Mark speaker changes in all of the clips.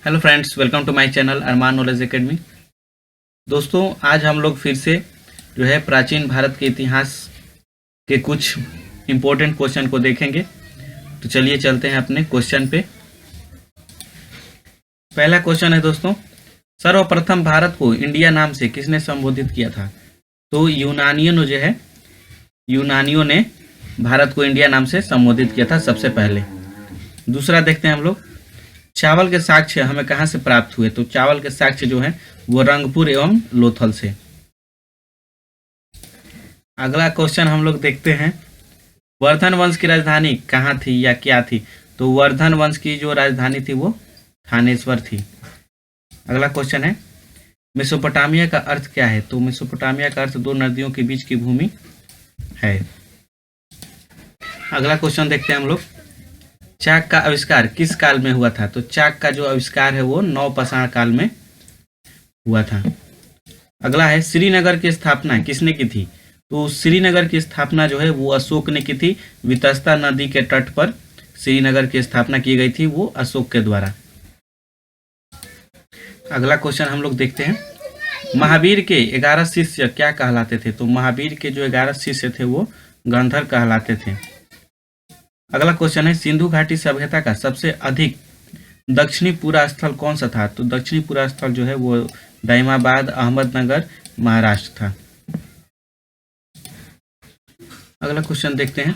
Speaker 1: Hello friends, welcome to my channel Arman knowledge academy. दोस्तों, आज हम लोग फिर से जो है प्राचीन भारत के इतिहास के कुछ इम्पोर्टेंट क्वेश्चन को देखेंगे। तो चलिए चलते हैं अपने क्वेश्चन पे। पहला क्वेश्चन है दोस्तों, सर्वप्रथम भारत को इंडिया नाम से किसने संबोधित किया था? तो यूनानियों ने भारत को इंडिया नाम से संबोधित किया था सबसे पहले। दूसरा देखते हैं हम लोग, चावल के साक्ष्य हमें कहाँ से प्राप्त हुए? तो चावल के साक्ष्य जो है वो रंगपुर एवं लोथल से। अगला क्वेश्चन हम लोग देखते हैं, वर्धन वंश की राजधानी कहाँ थी या क्या थी? तो वर्धन वंश की जो राजधानी थी वो थानेश्वर थी। अगला क्वेश्चन है, मेसोपोटामिया का अर्थ क्या है? तो मेसोपोटामिया का अर्थ दो नदियों के बीच की भूमि है। अगला क्वेश्चन देखते हैं हम लोग, चाक का आविष्कार किस काल में हुआ था? तो चाक का जो आविष्कार है वो नवपाषाण काल में हुआ था। अगला है, श्रीनगर की स्थापना किसने की थी? तो श्रीनगर की स्थापना जो है वो अशोक ने की थी। वितस्ता नदी के तट पर श्रीनगर की स्थापना की गई थी, वो अशोक के द्वारा। अगला क्वेश्चन हम लोग देखते हैं, महावीर के 11 शिष्य क्या कहलाते थे? तो महावीर के जो 11 शिष्य थे वो गंधर कहलाते थे। अगला क्वेश्चन है, सिंधु घाटी सभ्यता का सबसे अधिक दक्षिणी पूरा स्थल कौन सा था? तो दक्षिणी पूरा स्थल जो है वो दाइमाबाद, अहमदनगर, महाराष्ट्र था। अगला क्वेश्चन देखते हैं,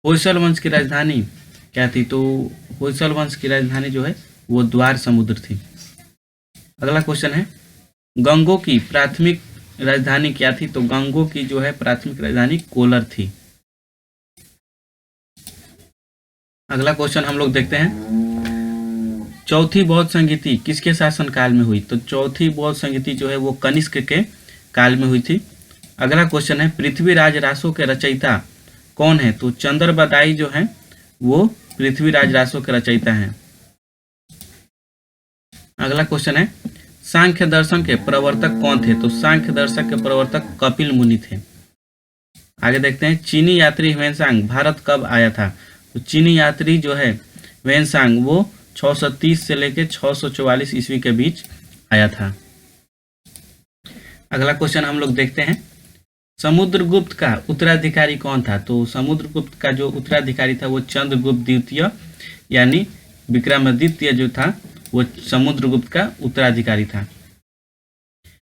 Speaker 1: होयसल वंश की राजधानी क्या थी? तो होयसल वंश की राजधानी जो है वो द्वार समुद्र थी। अगला क्वेश्चन है, गंगों की प्राथमिक राजधानी क्या थी? तो गंगों की जो है प्राथमिक राजधानी कोलर थी। अगला क्वेश्चन हम लोग देखते हैं, चौथी बौद्ध संगीति किसके शासनकाल में हुई? तो चौथी बौद्ध संगीति जो है वो कनिष्क के काल में हुई थी। अगला क्वेश्चन है, पृथ्वीराज रासो के रचयिता कौन है? तो चंद्रबदाई जो है वो पृथ्वीराज रासो के रचयिता हैं। अगला क्वेश्चन है, सांख्य दर्शन के प्रवर्तक कौन थे? तो सांख्य दर्शन के प्रवर्तक कपिल मुनि थे। आगे देखते हैं, चीनी यात्री ह्वेनसांग भारत कब आया था? तो चीनी यात्री जो है ह्वेनसांग वो 630 से लेकर 644 ईस्वी के बीच आया था। अगला क्वेश्चन हम लोग देखते हैं, समुद्रगुप्त का उत्तराधिकारी कौन था? तो समुद्रगुप्त का जो उत्तराधिकारी था वो चंद्रगुप्त द्वितीय यानी विक्रमादित्य जो था वो समुद्रगुप्त का उत्तराधिकारी था।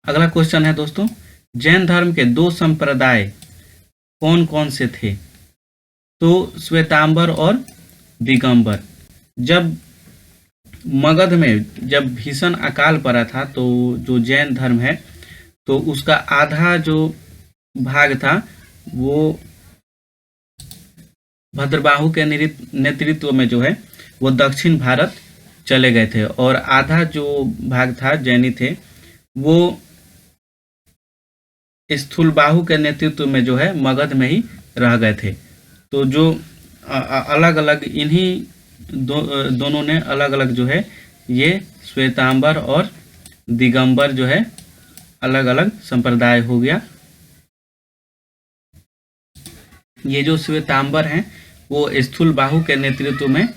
Speaker 1: अगला क्वेश्चन है दोस्तों, जैन धर्म के दो संप्रदाय कौन कौन से थे? तो श्वेतांबर और दिगंबर। जब मगध में जब भीषण अकाल पड़ा था तो जो जैन धर्म है तो उसका आधा जो भाग था वो भद्रबाहु के नेतृत्व में जो है वो दक्षिण भारत चले गए थे और आधा जो भाग था जैनी थे वो स्थूलबाहु के नेतृत्व में जो है मगध में ही रह गए थे। तो जो अलग अलग इन्हीं दोनों ने अलग अलग जो है ये श्वेतांबर और दिगंबर जो है अलग अलग संप्रदाय हो गया। ये जो श्वेतांबर हैं वो स्थूलबाहु के नेतृत्व में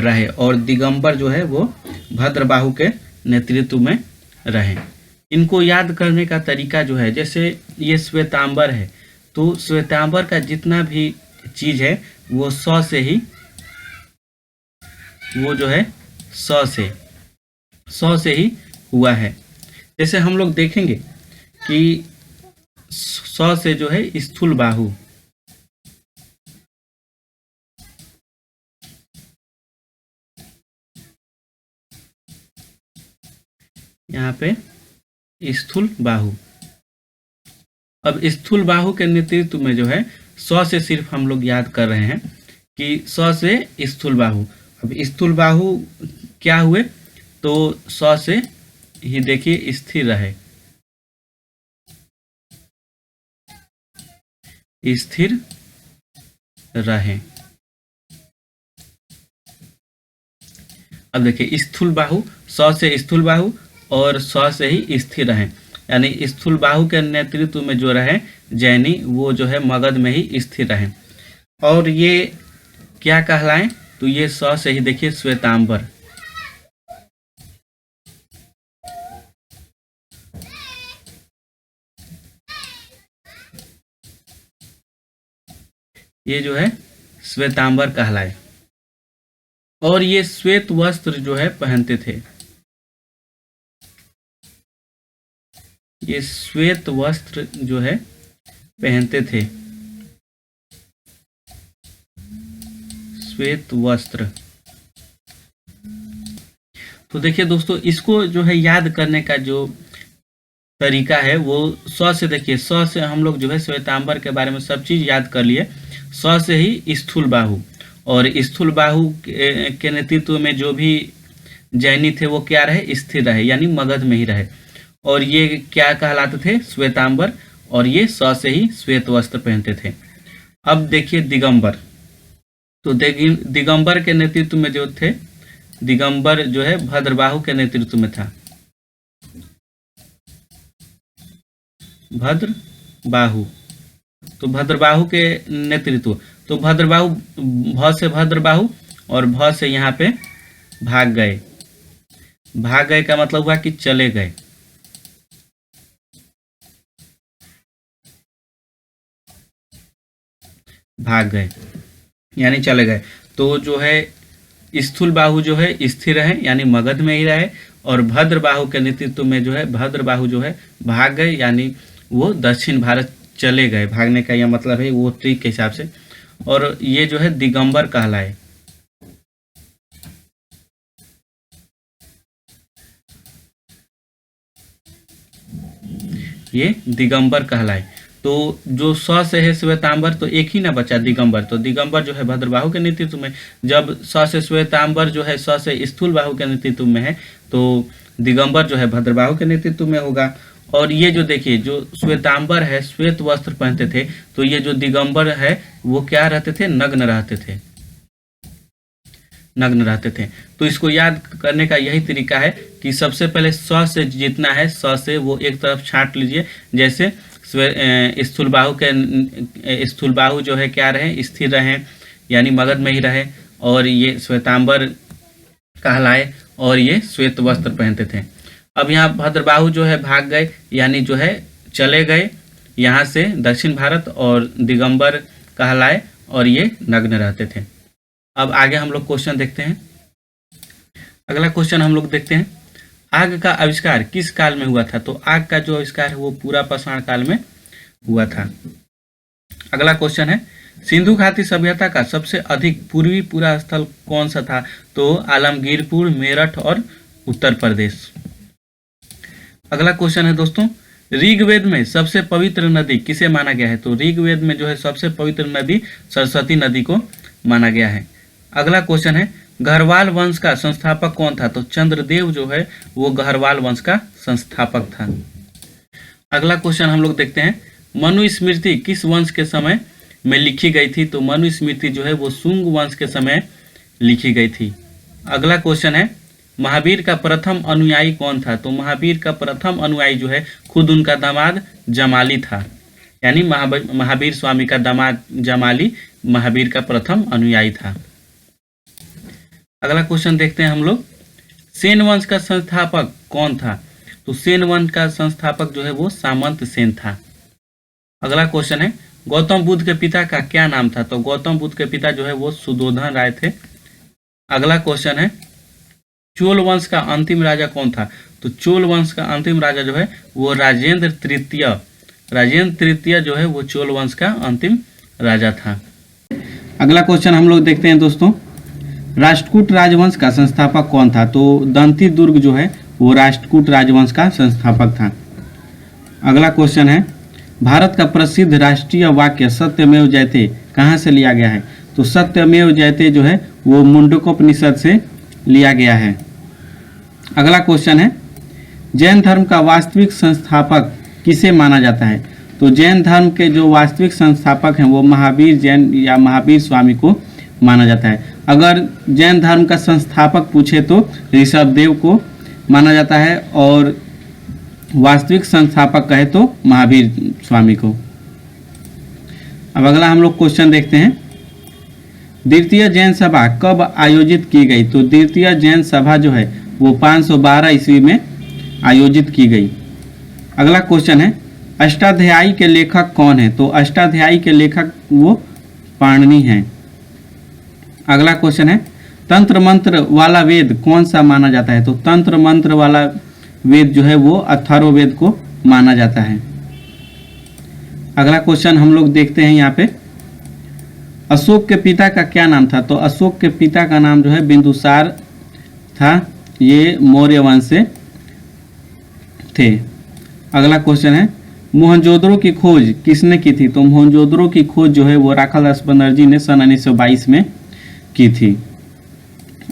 Speaker 1: रहे और दिगंबर जो है वो भद्रबाहु के नेतृत्व में रहे। इनको याद करने का तरीका जो है, जैसे ये श्वेतांबर है तो श्वेतांबर का जितना भी चीज है वो सौ से ही वो जो है सौ से ही हुआ है। जैसे हम लोग देखेंगे कि 100 से जो है स्थूल बाहु, यहाँ पे स्थूल बाहु। अब स्थूल बाहु के नेतृत्व में जो है 100 से सिर्फ हम लोग याद कर रहे हैं कि 100 से स्थूल बाहु। अब स्थूल बाहु क्या हुए? तो 100 से ही देखिए स्थिर रहे, अब देखिए स्थूल बाहु 100 से स्थूल बाहु और 100 से ही स्थिर रहे, यानी स्थूल बाहु के नेतृत्व में जो रहे जैनी वो जो है मगध में ही स्थिर रहे। और ये क्या कहलाएं? तो ये 100 से ही देखिए श्वेतांबर, ये जो है श्वेतांबर कहलाए। और ये श्वेत वस्त्र जो है पहनते थे, ये श्वेत वस्त्र जो है पहनते थे, श्वेत वस्त्र। तो देखिए दोस्तों, इसको जो है याद करने का जो तरीका है वो स से, देखिए स से हम लोग जो है श्वेतांबर के बारे में सब चीज याद कर लिए। स से ही स्थूल बाहु, और स्थूल बाहु के नेतृत्व में जो भी जैनी थे वो क्या रहे, स्थिर रहे, यानी मगध में ही रहे। और ये क्या कहलाते थे, श्वेतांबर। और ये स से ही श्वेत वस्त्र पहनते थे। अब देखिए दिगंबर। तो दिगंबर के नेतृत्व में जो थे, दिगंबर जो है भद्रबाहु के नेतृत्व में था, भद्रबाहु। तो भद्रबाहु के नेतृत्व, तो भद्रबाहु, भ से भद्रबाहु और भ से यहाँ पे भाग गए। भाग गए का मतलब हुआ कि चले गए। भाग गए यानी चले गए। तो जो है स्थूल बाहु जो है स्थिर रहे, यानी मगध में ही रहे। और भद्रबाहु के नेतृत्व में जो है भद्रबाहु जो है भाग गए, यानी वो दक्षिण भारत चले गए। भागने का यह मतलब है वो ट्रिक के हिसाब से। और ये जो है दिगंबर कहलाए। ये दिगंबर कहलाए। तो जो स से है श्वेतांबर, तो एक ही ना बचा दिगंबर। तो दिगंबर जो है भद्रबाहु के नेतृत्व में, जब स से श्वेतांबर जो है स से स्थूल बाहु के नेतृत्व में है, तो दिगंबर जो है भद्रबाहु के नेतृत्व में होगा। और ये जो देखिए, जो श्वेतांबर है श्वेत वस्त्र पहनते थे, तो ये जो दिगंबर है वो क्या रहते थे, नग्न रहते थे, नग्न रहते थे। तो इसको याद करने का यही तरीका है कि सबसे पहले स से जितना है, स से वो एक तरफ छांट लीजिए। जैसे स्थूल बाहु जो है क्या रहे, स्थिर रहे, यानी मगध में ही रहे। और ये श्वेतांबर कहलाए, और ये श्वेत वस्त्र पहनते थे। अब यहाँ भद्रबाहु जो है भाग गए, यानी जो है चले गए यहाँ से दक्षिण भारत। और दिगंबर कहलाए, और ये नग्न रहते थे। अब आगे हम लोग क्वेश्चन देखते हैं। अगला क्वेश्चन हम लोग देखते हैं, आग का आविष्कार किस काल में हुआ था। तो आग का जो आविष्कार है वो पूरा पाषाण काल में हुआ था। अगला क्वेश्चन है, सिंधु घाटी सभ्यता का सबसे अधिक पूर्वी पूरा स्थल कौन सा था। तो आलमगीरपुर, मेरठ और उत्तर प्रदेश। अगला क्वेश्चन है दोस्तों, ऋग्वेद में सबसे पवित्र नदी किसे माना गया है। तो ऋग्वेद में जो है सबसे पवित्र नदी सरस्वती नदी को माना गया है। अगला क्वेश्चन है, गढ़वाल वंश का संस्थापक कौन था। तो चंद्रदेव जो है वो गढ़वाल वंश का संस्थापक था। अगला क्वेश्चन हम लोग देखते हैं, मनुस्मृति किस वंश के समय में लिखी गई थी। तो मनुस्मृति जो है वो शुंग वंश के समय लिखी गई थी। अगला क्वेश्चन है, महावीर का प्रथम अनुयायी कौन था। तो महावीर का प्रथम अनुयायी जो है खुद उनका दामाद जमाली था, यानी महावीर स्वामी का दामाद जमाली महावीर का प्रथम अनुयायी था। अगला क्वेश्चन देखते हैं हम लोग, सेन वंश का संस्थापक कौन था। तो सेन वंश का संस्थापक जो है वो सामंत सेन था। अगला क्वेश्चन है, गौतम बुद्ध के पिता का क्या नाम था। तो गौतम बुद्ध के पिता जो है वो सुधोधन राय थे। अगला क्वेश्चन है, चोल वंश का अंतिम राजा कौन था। तो चोल वंश का अंतिम राजा जो है वो राजेंद्र तृतीय। राजेंद्र तृतीय जो है वो चोल वंश का अंतिम राजा था। अगला क्वेश्चन हम लोग देखते हैं दोस्तों, राष्ट्रकूट राजवंश का संस्थापक कौन था। तो दंती दुर्ग जो है वो राष्ट्रकूट राजवंश का संस्थापक था। अगला क्वेश्चन है, भारत का प्रसिद्ध राष्ट्रीय वाक्य सत्यमेव जयते कहाँ से लिया गया है। तो सत्यमेव जयते जो है वो मुंडकोपनिषद से लिया गया है। अगला क्वेश्चन है, जैन धर्म का वास्तविक संस्थापक किसे माना जाता है। तो जैन धर्म के जो वास्तविक संस्थापक हैं वो महावीर जैन या महावीर स्वामी को माना जाता है। अगर जैन धर्म का संस्थापक पूछे तो ऋषभदेव को माना जाता है, और वास्तविक संस्थापक कहे तो महावीर स्वामी को। अब अगला हम लोग क्वेश्चन देखते हैं, द्वितीय जैन सभा कब आयोजित की गई। तो द्वितीय जैन सभा जो है वो 512 ईस्वी में आयोजित की गई। अगला क्वेश्चन है, अष्टाध्यायी के लेखक कौन है। तो अष्टाध्यायी के लेखक वो पाणिनि हैं। अगला क्वेश्चन है तंत्र मंत्र वाला वेद कौन सा माना जाता है? तो तंत्र मंत्र वाला वेद जो है वो अथर्ववेद को माना जाता है। अगला क्वेश्चन हम लोग देखते हैं यहाँ पे, अशोक के पिता का क्या नाम था? तो अशोक के पिता का नाम जो है बिंदुसार था, ये मौर्य वंश से थे। अगला क्वेश्चन है मोहनजोदड़ो की खोज किसने की थी? तो मोहनजोदड़ो की खोज जो है वो राखालदास बनर्जी ने सन 1922 में की थी।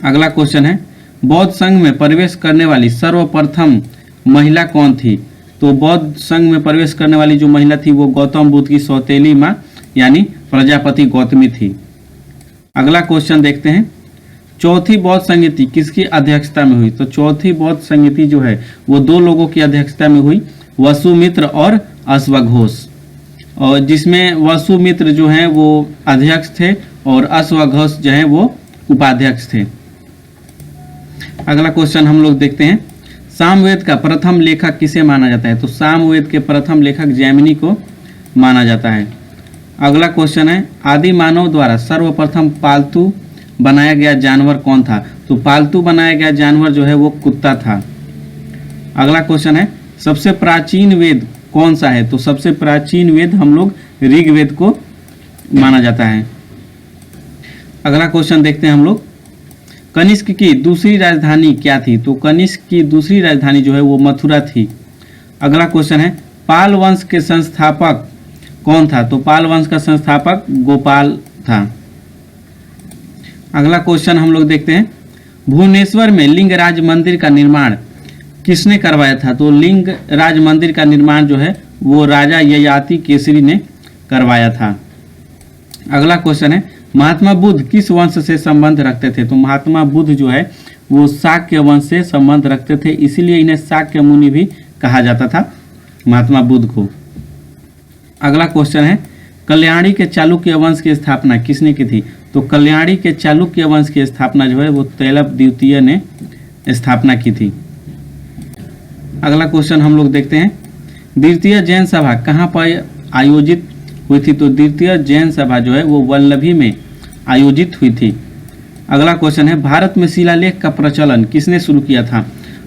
Speaker 1: अगला क्वेश्चन है बौद्ध संघ में प्रवेश करने वाली सर्वप्रथम महिला कौन थी? तो बौद्ध संघ में प्रवेश करने वाली जो महिला थी वो गौतम बुद्ध की सौतेली माँ यानी प्रजापति गौतमी थी। अगला क्वेश्चन देखते हैं, चौथी बौद्ध संगीति किसकी अध्यक्षता में हुई? तो चौथी बौद्ध संगीति जो है वो दो लोगों की अध्यक्षता में हुई, वसुमित्र और अश्वघोष, और जिसमें वसुमित्र जो है वो अध्यक्ष थे और अश्वघोष जो है वो उपाध्यक्ष थे। अगला क्वेश्चन हम लोग देखते हैं, सामवेद का प्रथम लेखक किसे माना जाता है? तो सामवेद के प्रथम लेखक जैमिनी को माना जाता है। अगला क्वेश्चन है आदि मानव द्वारा सर्वप्रथम पालतू बनाया गया जानवर कौन था? तो पालतू बनाया गया जानवर जो है वो कुत्ता था। अगला क्वेश्चन है सबसे प्राचीन वेद कौन सा है? तो सबसे प्राचीन वेद हम लोग ऋग्वेद को माना जाता है। अगला क्वेश्चन देखते हैं हम लोग, कनिष्क की दूसरी राजधानी क्या थी? तो कनिष्क की दूसरी राजधानी जो है वो मथुरा थी। अगला क्वेश्चन है पाल वंश के संस्थापक कौन था? तो पाल वंश का संस्थापक गोपाल था। अगला क्वेश्चन हम लोग देखते हैं, भुवनेश्वर में लिंगराज मंदिर का निर्माण किसने करवाया था? तो लिंगराज मंदिर का निर्माण जो है वो राजा ययाति केसरी ने करवाया था। अगला क्वेश्चन है महात्मा बुद्ध किस वंश से संबंध रखते थे? तो महात्मा बुद्ध जो है वो शाक्य वंश से संबंध रखते थे, इसीलिए इन्हें शाक्य मुनि भी कहा जाता था महात्मा बुद्ध को। अगला क्वेश्चन है कल्याणी के चालुक्य वंश की स्थापना किसने की थी? तो कल्याणी के चालुक्य वंश की स्थापना जो है वो तैलप द्वितीय ने स्थापना की थी। अगला क्वेश्चन हम लोग देखते हैं, द्वितीय जैन सभा कहाँ पर आयोजित हुई थी? तो द्वितीय जैन सभा जो है वो वल्लभी में आयोजित हुई थी। अगला क्वेश्चन है भारत में शिलालेख का प्रचलन किसने शुरू किया था?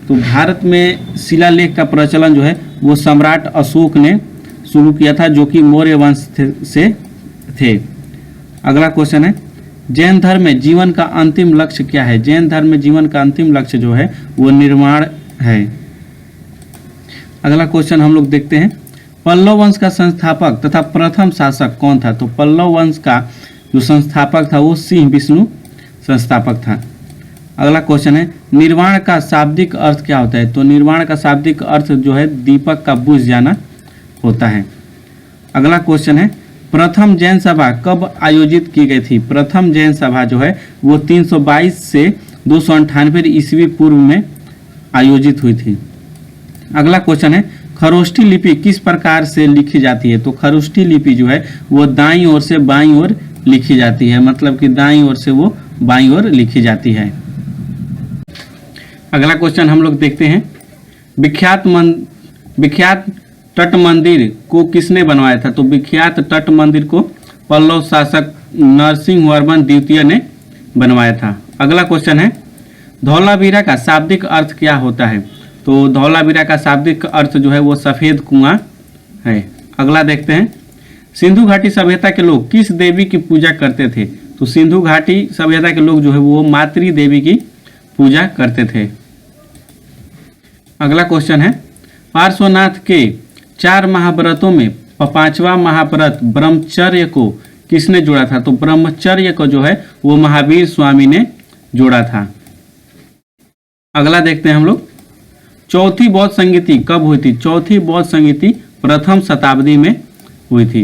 Speaker 1: तो भारत में शिलालेख का प्रचलन जो है वो सम्राट अशोक ने शुरू किया था, जो कि मौर्य वंश से थे। अगला क्वेश्चन है जैन धर्म में जीवन का अंतिम लक्ष्य क्या है? जैन धर्म में जीवन का अंतिम लक्ष्य जो है वो निर्वाण है। अगला क्वेश्चन हम लोग देखते हैं, पल्लव वंश का संस्थापक तथा प्रथम शासक कौन था? तो पल्लव वंश का जो संस्थापक था वो सिंह विष्णु संस्थापक था। अगला क्वेश्चन है निर्वाण का शाब्दिक अर्थ क्या होता है? तो निर्वाण का शाब्दिक अर्थ जो है दीपक का बुझ जाना होता है। अगला क्वेश्चन है प्रथम जैन सभा कब आयोजित की गई थी? प्रथम जैन सभा जो है वो 322 से 298 ईस्वी पूर्व में आयोजित हुई थी। अगला क्वेश्चन है खरोष्ठी लिपि किस प्रकार से लिखी जाती है? तो खरोष्ठी लिपि जो है वो दाईं ओर से बाईं ओर लिखी जाती है, मतलब कि दाईं ओर से वो बाईं ओर लिखी जाती है। अगला क्वेश्चन हम लोग देखते हैं, विख्यात तट मंदिर को किसने बनवाया था? तो विख्यात तट मंदिर को पल्लव शासक नरसिंह वर्मन द्वितीय ने बनवाया था। अगला क्वेश्चन है धौलावीरा का शाब्दिक अर्थ क्या होता है? तो धौलावीरा का शाब्दिक अर्थ जो है वो सफ़ेद कुआं है। अगला देखते हैं, सिंधु घाटी सभ्यता के लोग किस देवी की पूजा करते थे? तो सिंधु घाटी सभ्यता के लोग जो है वो मातृ देवी की पूजा करते थे। अगला क्वेश्चन है पार्श्वनाथ के 4 महाव्रतों में 5वां महाव्रत ब्रह्मचर्य को किसने जोड़ा था? तो ब्रह्मचर्य को जो है वो महावीर स्वामी ने जोड़ा था। अगला देखते हैं हम लोग, चौथी बौद्ध संगीति कब हुई थी? चौथी बौद्ध संगीति प्रथम शताब्दी में हुई थी।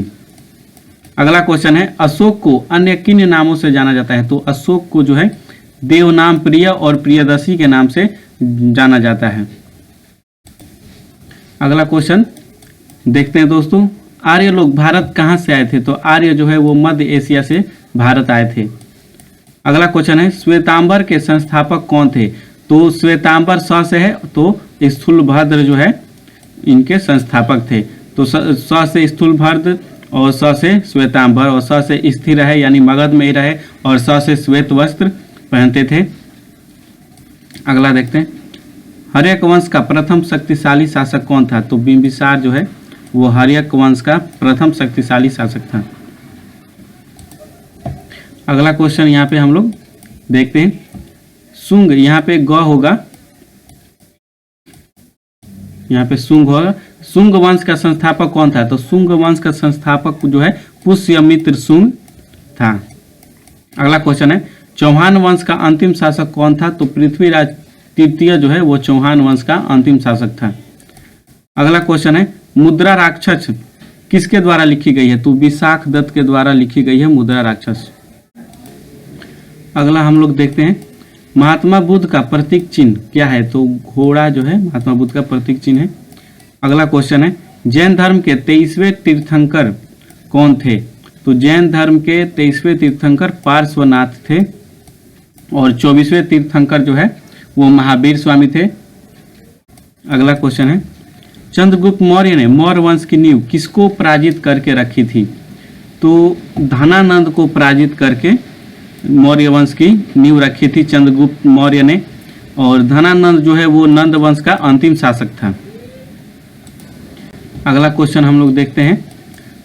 Speaker 1: अगला क्वेश्चन है अशोक को अन्य किन नामों से जाना जाता है? तो अशोक को जो है देवनाम प्रिय और प्रियदर्शी के नाम से जाना जाता है। अगला क्वेश्चन देखते हैं दोस्तों, आर्य लोग भारत कहाँ से आए थे? तो आर्य जो है वो मध्य एशिया से भारत आए थे। अगला क्वेश्चन है श्वेतांबर के संस्थापक कौन थे? तो श्वेतांबर स से है, तो स्थूलभद्र जो है इनके संस्थापक थे। तो स से स्थूलभद्र और स से श्वेतांबर, और स से स्थिर रहे यानी मगध में ही रहे, और स से श्वेत वस्त्र पहनते थे। अगला देखते हैं, हर्यक वंश का प्रथम शक्तिशाली शासक कौन था? तो बिंबिसार जो है वो हर्यक वंश का प्रथम शक्तिशाली शासक था। अगला क्वेश्चन यहाँ पे हम लोग देखते हैं, शुंग, यहाँ पे ग होगा, यहाँ पे शुंग होगा। शुंग वंश का संस्थापक कौन था? तो शुंग वंश का संस्थापक जो है पुष्यमित्र शुंग था। अगला क्वेश्चन है, चौहान वंश का अंतिम शासक कौन था? तो पृथ्वीराज तृतीय जो है वो चौहान वंश का अंतिम शासक था। अगला क्वेश्चन है, मुद्रा राक्षस किसके द्वारा लिखी गई है? तो विशाख दत्त के द्वारा लिखी गई है मुद्रा राक्षस। अगला हम लोग देखते हैं, महात्मा बुद्ध का प्रतीक चिन्ह क्या है? तो घोड़ा जो है महात्मा बुद्ध का प्रतीक चिन्ह है। अगला क्वेश्चन है, जैन धर्म के 23वें तीर्थंकर कौन थे? तो जैन धर्म के 23वें तीर्थंकर पार्श्वनाथ थे, और 24वें तीर्थंकर जो है वो महावीर स्वामी थे। अगला क्वेश्चन है, चंद्रगुप्त मौर्य ने मौर्य वंश की नींव किसको पराजित करके रखी थी? तो धनानंद को पराजित करके मौर्य वंश की नींव रखी थी चंद्रगुप्त मौर्य ने, और धनानंद जो है वो नंद वंश का अंतिम शासक था। अगला क्वेश्चन हम लोग देखते हैं,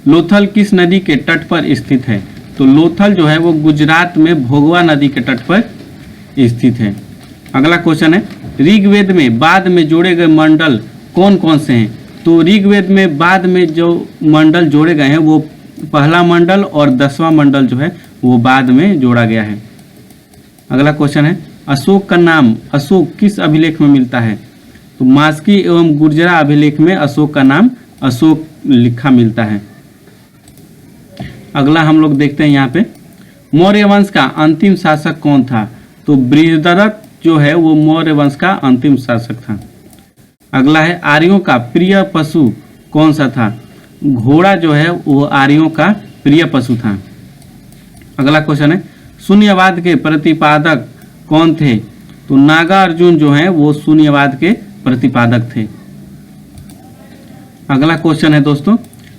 Speaker 1: लोथल किस नदी के तट पर स्थित है? तो लोथल जो है वो गुजरात में भोगवा नदी के तट पर स्थित है। अगला क्वेश्चन है, ऋग्वेद में बाद में जोड़े गए मंडल कौन कौन से हैं? तो ऋग्वेद में बाद में जो मंडल जोड़े गए हैं वो पहला मंडल और 10वां मंडल जो है वो बाद में जोड़ा गया है। अगला क्वेश्चन है, अशोक का नाम अशोक किस अभिलेख में मिलता है? तो मास्की एवं गुर्जरा अभिलेख में अशोक का नाम अशोक लिखा मिलता है। अगला हम लोग देखते हैं यहाँ पे, मौर्य वंश का अंतिम शासक कौन था? तो बृहद्रथ जो है वो मौर्य वंश का अंतिम शासक था। अगला है, आर्यों का प्रिय पशु कौन सा था? घोड़ा जो है वो आर्यों का प्रिय पशु था। अगला क्वेश्चन है, शून्यवाद के प्रतिपादक कौन थे? तो नागार्जुन जो है वो शून्यवाद के प्रतिपादक थे। अगला क्वेश्चन है दोस्तों,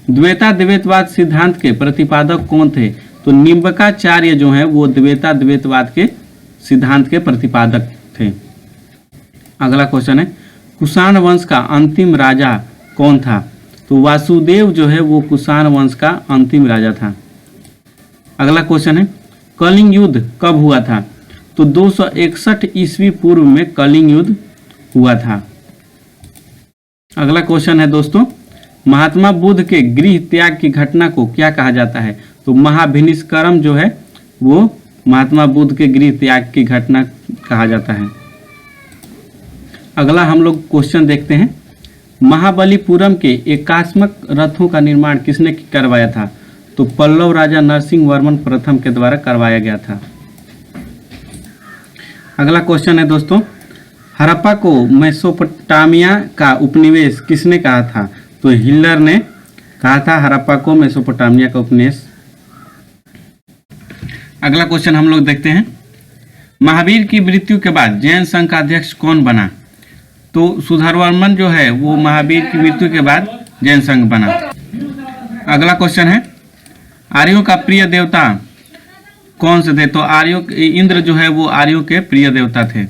Speaker 1: द्वैताद्वैतवाद सिद्धांत के प्रतिपादक कौन थे? तो निम्बकाचार्य जो है वो द्वैताद्वैतवाद के सिद्धांत के प्रतिपादक थे। अगला क्वेश्चन है, कुषाण वंश का अंतिम राजा कौन था? तो वासुदेव जो है वो कुषाण वंश का अंतिम राजा था। अगला क्वेश्चन है, कलिंग युद्ध कब हुआ था? तो 261 ईस्वी पूर्व में कलिंग युद्ध हुआ था। अगला क्वेश्चन है दोस्तों, महात्मा बुद्ध के गृह त्याग की घटना को क्या कहा जाता है? तो महाभिनिष्क्रम जो है वो महात्मा बुद्ध के गृह त्याग की घटना कहा जाता है। अगला हम लोग क्वेश्चन देखते हैं, महाबलीपुरम के एकात्मक रथों का निर्माण किसने करवाया था? तो पल्लव राजा नरसिंह वर्मन प्रथम के द्वारा करवाया गया था। अगला क्वेश्चन है दोस्तों, हड़प्पा को मेसोपोटामिया का उपनिवेश किसने कहा था? तो हिटलर ने कहा था हड़प्पा को मेसोपोटामिया का उपनिवेश। अगला क्वेश्चन हम लोग देखते हैं, महावीर की मृत्यु के बाद जैन संघ का अध्यक्ष कौन बना? तो सुधर्वर्मन जो है वो महावीर की मृत्यु के बाद जैन संघ बना। अगला क्वेश्चन है, आर्यों का प्रिय देवता कौन से थे? तो आर्यों इंद्र जो है वो आर्यों के प्रिय देवता थे।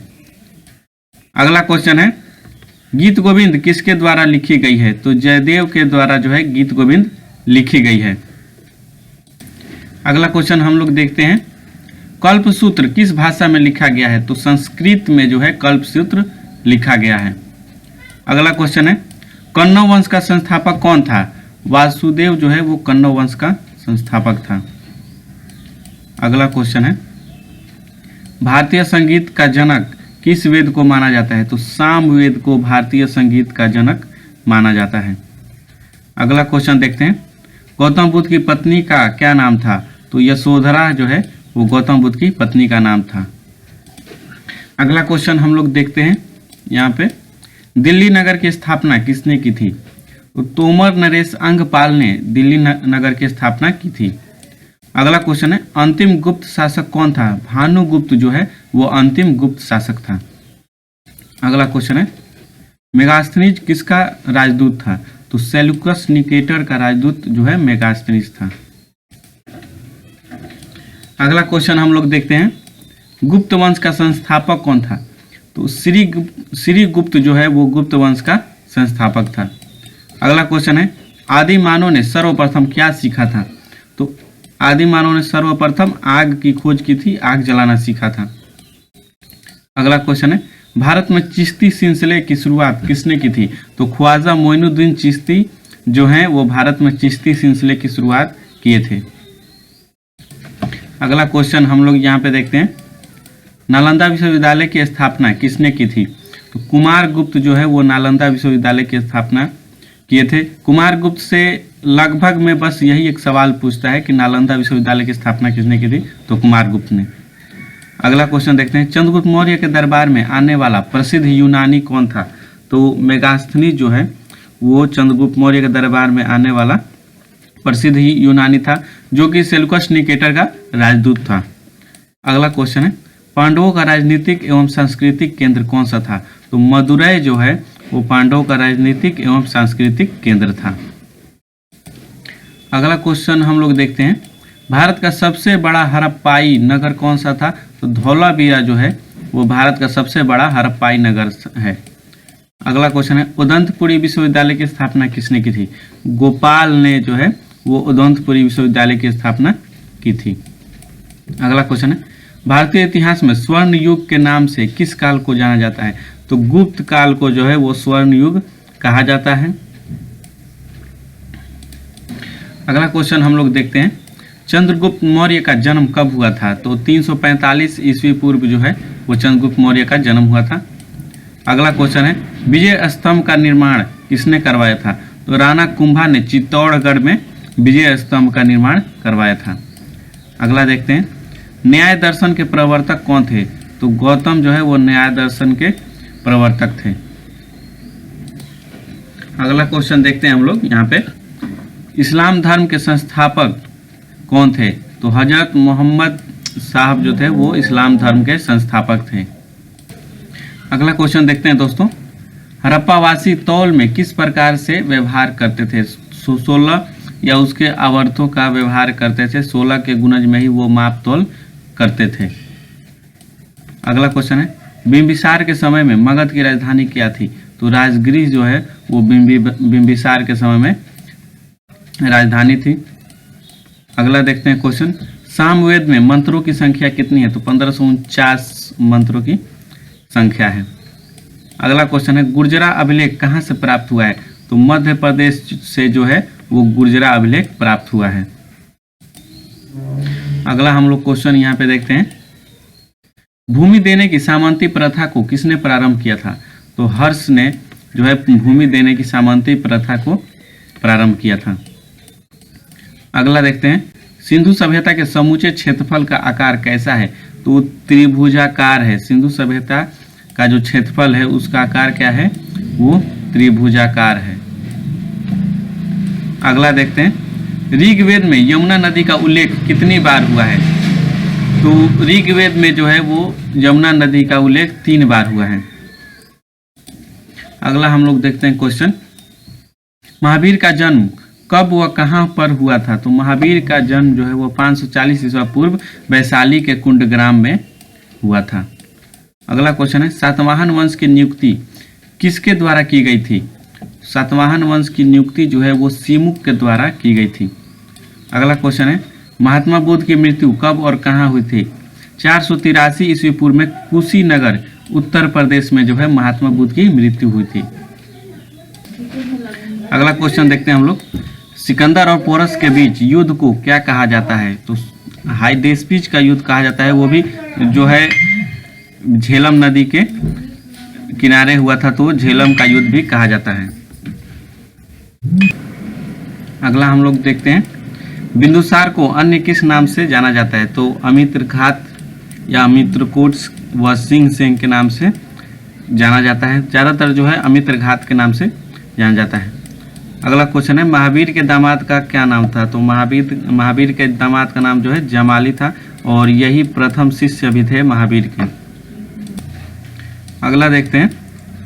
Speaker 1: अगला क्वेश्चन है, गीत गोविंद किसके द्वारा लिखी गई है? तो जयदेव के द्वारा जो है गीत गोविंद लिखी गई है। अगला क्वेश्चन हम लोग देखते हैं, कल्पसूत्र किस भाषा में लिखा गया है? तो संस्कृत में जो है कल्पसूत्र लिखा गया है। अगला क्वेश्चन है, कण्व वंश का संस्थापक कौन था? वासुदेव जो है वो कण्व वंश का संस्थापक था। अगला क्वेश्चन है, भारतीय संगीत का जनक किस वेद को माना जाता है? तो सामवेद को भारतीय संगीत का जनक माना जाता है। अगला क्वेश्चन देखते हैं, गौतम बुद्ध की पत्नी का क्या नाम था? तो यशोधरा जो है वो गौतम बुद्ध की पत्नी का नाम था। अगला क्वेश्चन हम लोग देखते हैं यहाँ पे, दिल्ली नगर की स्थापना किसने की थी? तो तोमर नरेश अंगपाल ने दिल्ली नगर की स्थापना की थी। अगला क्वेश्चन है, अंतिम गुप्त शासक कौन था? भानुगुप्त जो है वो अंतिम गुप्त शासक था। अगला क्वेश्चन है, मेगास्थनीज किसका राजदूत था? तो सेल्यूकस निकेटर का राजदूत जो है मेगास्थनीज था। अगला क्वेश्चन हम लोग देखते हैं, गुप्त वंश का संस्थापक कौन था? तो श्रीगुप्त जो है वो गुप्त वंश का संस्थापक था। अगला क्वेश्चन है, आदि मानव ने सर्वप्रथम क्या सीखा था? तो आदि मानव ने सर्वप्रथम आग की खोज की थी, आग जलाना सीखा था। अगला क्वेश्चन है, भारत में चिश्ती सिलसिले की शुरुआत किसने की थी? तो ख्वाजा मोइनुद्दीन चिश्ती जो हैं वो भारत में चिश्ती सिलसिले की शुरुआत किए थे। अगला क्वेश्चन हम लोग यहाँ पे देखते हैं, नालंदा विश्वविद्यालय की स्थापना किसने की थी? तो कुमार गुप्त जो है वो नालंदा विश्वविद्यालय की स्थापना किए थे। कुमार गुप्त से लगभग में बस यही एक सवाल पूछता है कि नालंदा विश्वविद्यालय की स्थापना किसने की थी? तो कुमार गुप्त ने। अगला क्वेश्चन देखते हैं, चंद्रगुप्त मौर्य के दरबार में आने वाला प्रसिद्ध यूनानी कौन था? तो मेगास्थनीज जो है वो चंद्रगुप्त मौर्य के दरबार में आने वाला प्रसिद्ध ही यूनानी था, जो कि सेल्यूकस निकेटर का राजदूत था। अगला क्वेश्चन है, पांडवों का राजनीतिक एवं सांस्कृतिक केंद्र कौन सा था? तो मदुरै जो है वो पांडवों का राजनीतिक एवं सांस्कृतिक केंद्र था। अगला क्वेश्चन हम लोग देखते हैं, भारत का सबसे बड़ा हड़प्पाई नगर कौन सा था? तो धौलावीरा जो है वो भारत का सबसे बड़ा हड़प्पाई नगर है। अगला क्वेश्चन है, उदंतपुरी विश्वविद्यालय की स्थापना किसने की थी? गोपाल ने जो है वो उदंतपुरी विश्वविद्यालय की स्थापना की थी। अगला क्वेश्चन है, भारतीय इतिहास में स्वर्ण युग के नाम से किस काल को जाना जाता है? तो गुप्त काल को जो है वो स्वर्ण युग कहा जाता है। अगला क्वेश्चन हम लोग देखते हैं, चंद्रगुप्त मौर्य का जन्म कब हुआ था? तो 345 ईस्वी पूर्व जो है वो चंद्रगुप्त मौर्य का जन्म हुआ था। अगला क्वेश्चन है, विजय स्तंभ का निर्माण किसने करवाया था? तो राणा कुंभा ने चित्तौड़गढ़ में विजय स्तंभ का निर्माण करवाया था। अगला देखते हैं, न्याय दर्शन के प्रवर्तक कौन थे? तो गौतम जो है वो न्याय दर्शन के प्रवर्तक थे। अगला क्वेश्चन देखते हैं हम लोग यहाँ पे, इस्लाम धर्म के संस्थापक कौन थे? तो हजरत मोहम्मद साहब जो थे वो इस्लाम धर्म के संस्थापक थे। अगला क्वेश्चन देखते हैं दोस्तों, हड़प्पावासी तौल में किस प्रकार से व्यवहार करते थे? 16 या उसके आवर्तों का व्यवहार करते थे, 16 के गुणज में ही वो माप तोल करते थे। अगला क्वेश्चन है, बिंबिसार के समय में मगध की राजधानी क्या थी? तो राजगृह जो है वो बिंबिसार के समय में राजधानी थी। अगला देखते हैं क्वेश्चन, सामवेद में मंत्रों की संख्या कितनी है? तो 1549 मंत्रों की संख्या है। अगला क्वेश्चन है, गुर्जरा अभिलेख कहाँ से प्राप्त हुआ है? तो मध्य प्रदेश से जो है वो गुर्जरा अभिलेख प्राप्त हुआ है। अगला हम लोग क्वेश्चन यहाँ पे देखते हैं, भूमि देने की सामंती प्रथा को किसने प्रारंभ किया था? तो हर्ष ने जो है भूमि देने की सामंती प्रथा को प्रारंभ किया था। अगला देखते हैं, सिंधु सभ्यता के समूचे क्षेत्रफल का आकार कैसा है? तो त्रिभुजाकार है। सिंधु सभ्यता का जो क्षेत्रफल है उसका आकार क्या है? वो त्रिभुजाकार है। अगला देखते हैं, ऋग्वेद में यमुना नदी का उल्लेख कितनी बार हुआ है? तो ऋग्वेद में जो है वो यमुना नदी का उल्लेख 3 बार हुआ है। अगला हम लोग देखते हैं क्वेश्चन, महावीर का जन्म कब व कहाँ पर हुआ था? तो महावीर का जन्म जो है वो 540 ईस्वी पूर्व वैशाली के कुंडग्राम में हुआ था। अगला क्वेश्चन है, सातवाहन वंश की नियुक्ति किसके द्वारा की गई थी? सातवाहन वंश की नियुक्ति जो है वो सीमुक के द्वारा की गई थी। अगला क्वेश्चन है, महात्मा बुद्ध की मृत्यु कब और कहाँ हुई थी? 483 ईस्वी पूर्व में कुशीनगर उत्तर प्रदेश में जो है महात्मा बुद्ध की मृत्यु हुई थी। अगला क्वेश्चन देखते हैं हम लोग, सिकंदर और पोरस के बीच युद्ध को क्या कहा जाता है? तो हाइडेस्पिच का युद्ध कहा जाता है, वो भी जो है झेलम नदी के किनारे हुआ था, तो झेलम का युद्ध भी कहा जाता है। अगला हम लोग देखते हैं, बिंदुसार को अन्य किस नाम से जाना जाता है? तो अमित्रघात या अमित्रकूट व सिंह सेन के नाम से जाना जाता है। ज़्यादातर जो है अमित्रघात के नाम से जाना जाता है। अगला क्वेश्चन है, महावीर के दामाद का क्या नाम था? तो महावीर के दामाद का नाम जो है जमाली था, और यही प्रथम शिष्य भी थे महावीर के। अगला देखते हैं,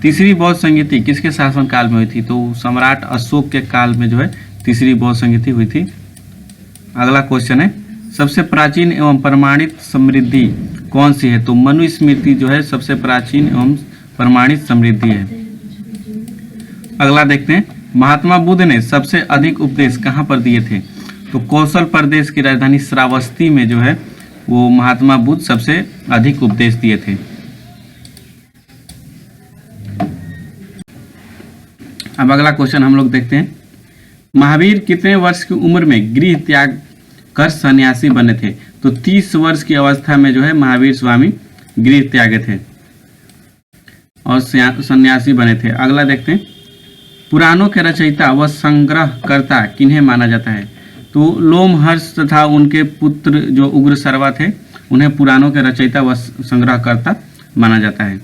Speaker 1: तीसरी बौद्ध संगीति किसके शासनकाल में हुई थी? तो सम्राट अशोक के काल में जो है तीसरी बौद्ध संगीति हुई थी। अगला क्वेश्चन है, सबसे प्राचीन एवं प्रमाणित समृद्धि कौन सी है? तो मनुस्मृति जो है सबसे प्राचीन एवं प्रमाणित समृद्धि है। अगला देखते हैं, महात्मा बुद्ध ने सबसे अधिक उपदेश कहाँ पर दिए थे? तो कौशल प्रदेश की राजधानी श्रावस्ती में जो है वो महात्मा बुद्ध सबसे अधिक उपदेश दिए थे। अब अगला क्वेश्चन हम लोग देखते हैं, महावीर कितने वर्ष की उम्र में गृह त्याग कर सन्यासी बने थे? तो 30 वर्ष की अवस्था में जो है महावीर स्वामी गृह त्यागे थे और सन्यासी बने थे। अगला देखते हैं, पुराणों के रचयिता व संग्रहकर्ता किन्हें माना जाता है? तो लोमहर्ष तथा उनके पुत्र जो उग्र सर्वा थे उन्हें पुराणों के रचयिता व संग्रहकर्ता माना जाता है।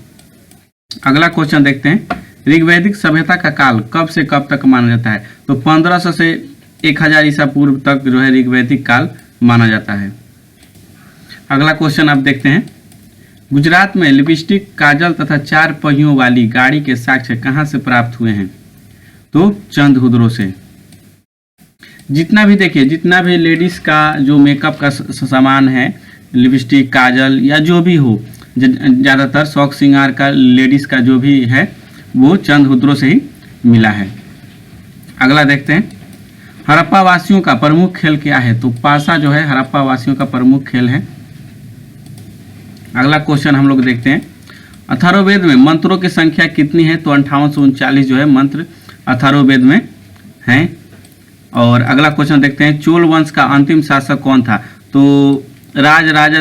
Speaker 1: अगला क्वेश्चन देखते हैं, ऋग्वैदिक सभ्यता का काल कब से कब तक माना जाता है? तो 1500 से 1000 ईसा पूर्व तक जो है ऋग्वैदिक काल माना जाता है। अगला क्वेश्चन आप देखते हैं, गुजरात में लिपस्टिक, काजल तथा 4 पहियों वाली गाड़ी के साक्ष्य कहाँ से प्राप्त हुए हैं? तो चंद्रहुदरों से। जितना भी देखिए, जितना भी लेडीज का जो मेकअप का सामान है, लिपस्टिक, काजल या जो भी हो, ज़्यादातर शौक श्रृंगार का लेडीज का जो भी है वो चंद्रहुदरों से ही मिला है। अगला देखते हैं, हड़प्पा वासियों का प्रमुख खेल क्या है? तो पासा जो है हड़प्पा वासियों का प्रमुख खेल है। अगला क्वेश्चन हम लोग देखते हैं, अथर्ववेद में मंत्रों की संख्या कितनी है? तो 5839 जो है मंत्र अथर्ववेद में हैं। और अगला क्वेश्चन देखते हैं, चोल वंश का अंतिम शासक कौन था? तो राजराज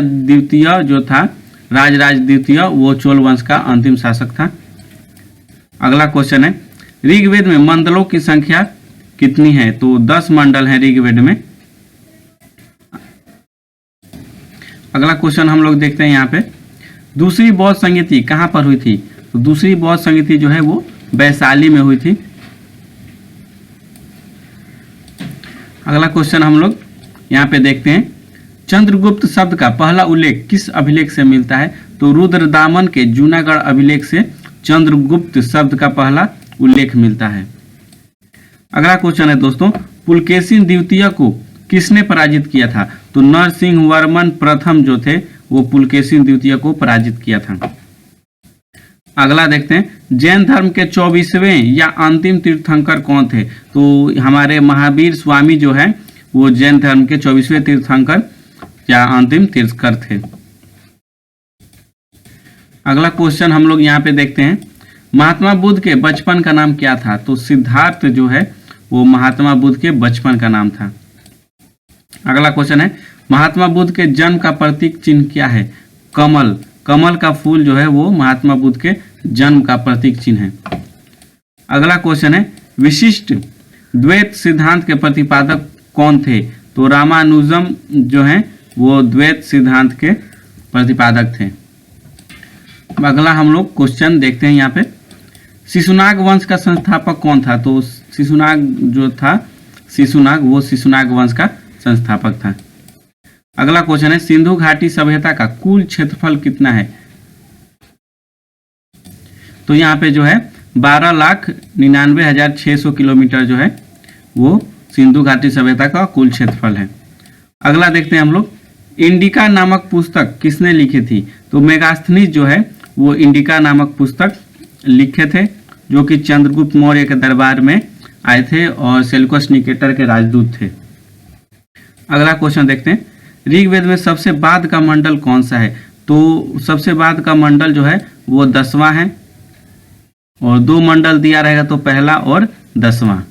Speaker 1: द्वितीय वो चोल वंश का अंतिम शासक था। अगला क्वेश्चन है, ऋग्वेद में मंडलों की संख्या कितनी है? तो 10 मंडल है ऋग्वेद में। अगला क्वेश्चन हम लोग देखते हैं यहाँ पे, दूसरी बौद्ध संगीति कहाँ पर हुई थी? तो दूसरी बौद्ध संगीति जो है वो वैशाली में हुई थी। अगला क्वेश्चन हम लोग यहाँ पे देखते हैं, चंद्रगुप्त शब्द का पहला उल्लेख किस अभिलेख से मिलता है? तो रुद्रदामन के जूनागढ़ अभिलेख से चंद्रगुप्त शब्द का पहला उल्लेख मिलता है। अगला क्वेश्चन है दोस्तों, पुलकेशिन द्वितीय को किसने पराजित किया था? तो नरसिंह वर्मन प्रथम जो थे वो पुलकेशिन द्वितीय को पराजित किया था। अगला देखते हैं, जैन धर्म के 24वें या अंतिम तीर्थंकर कौन थे? तो हमारे महावीर स्वामी जो है वो जैन धर्म के 24वें तीर्थंकर या अंतिम तीर्थंकर थे। अगला क्वेश्चन हम लोग यहाँ पे देखते हैं, महात्मा बुद्ध के बचपन का नाम क्या था? तो सिद्धार्थ जो है वो महात्मा बुद्ध के बचपन का नाम था। अगला क्वेश्चन है, महात्मा बुद्ध के जन्म का प्रतीक चिन्ह क्या है? कमल। कमल का फूल जो है वो महात्मा बुद्ध के जन्म का प्रतीक चिन्ह है। अगला क्वेश्चन है, विशिष्ट द्वैत सिद्धांत के प्रतिपादक कौन थे? तो रामानुजम जो है वो द्वैत सिद्धांत के प्रतिपादक थे। अगला हम लोग क्वेश्चन देखते हैं यहाँ पे, शिशुनाग वंश का संस्थापक कौन था? तो शिशुनाग जो था शिशुनाग वो शिशुनाग वंश का संस्थापक था। अगला क्वेश्चन है, सिंधु घाटी सभ्यता का कुल क्षेत्रफल कितना है? तो यहाँ पे जो है 12,99,600 किलोमीटर जो है वो सिंधु घाटी सभ्यता का कुल क्षेत्रफल है। अगला देखते हैं हम लोग, इंडिका नामक पुस्तक किसने लिखी थी? तो मेगास्थनीज जो है वो इंडिका नामक पुस्तक लिखे थे, जो कि चंद्रगुप्त मौर्य के दरबार में आए थे और सेल्यूकस निकेटर के राजदूत थे। अगला क्वेश्चन देखते हैं, ऋग्वेद में सबसे बाद का मंडल कौन सा है? तो सबसे बाद का मंडल जो है वो 10वां है और 2 मंडल दिया रहेगा तो पहला और 10वां।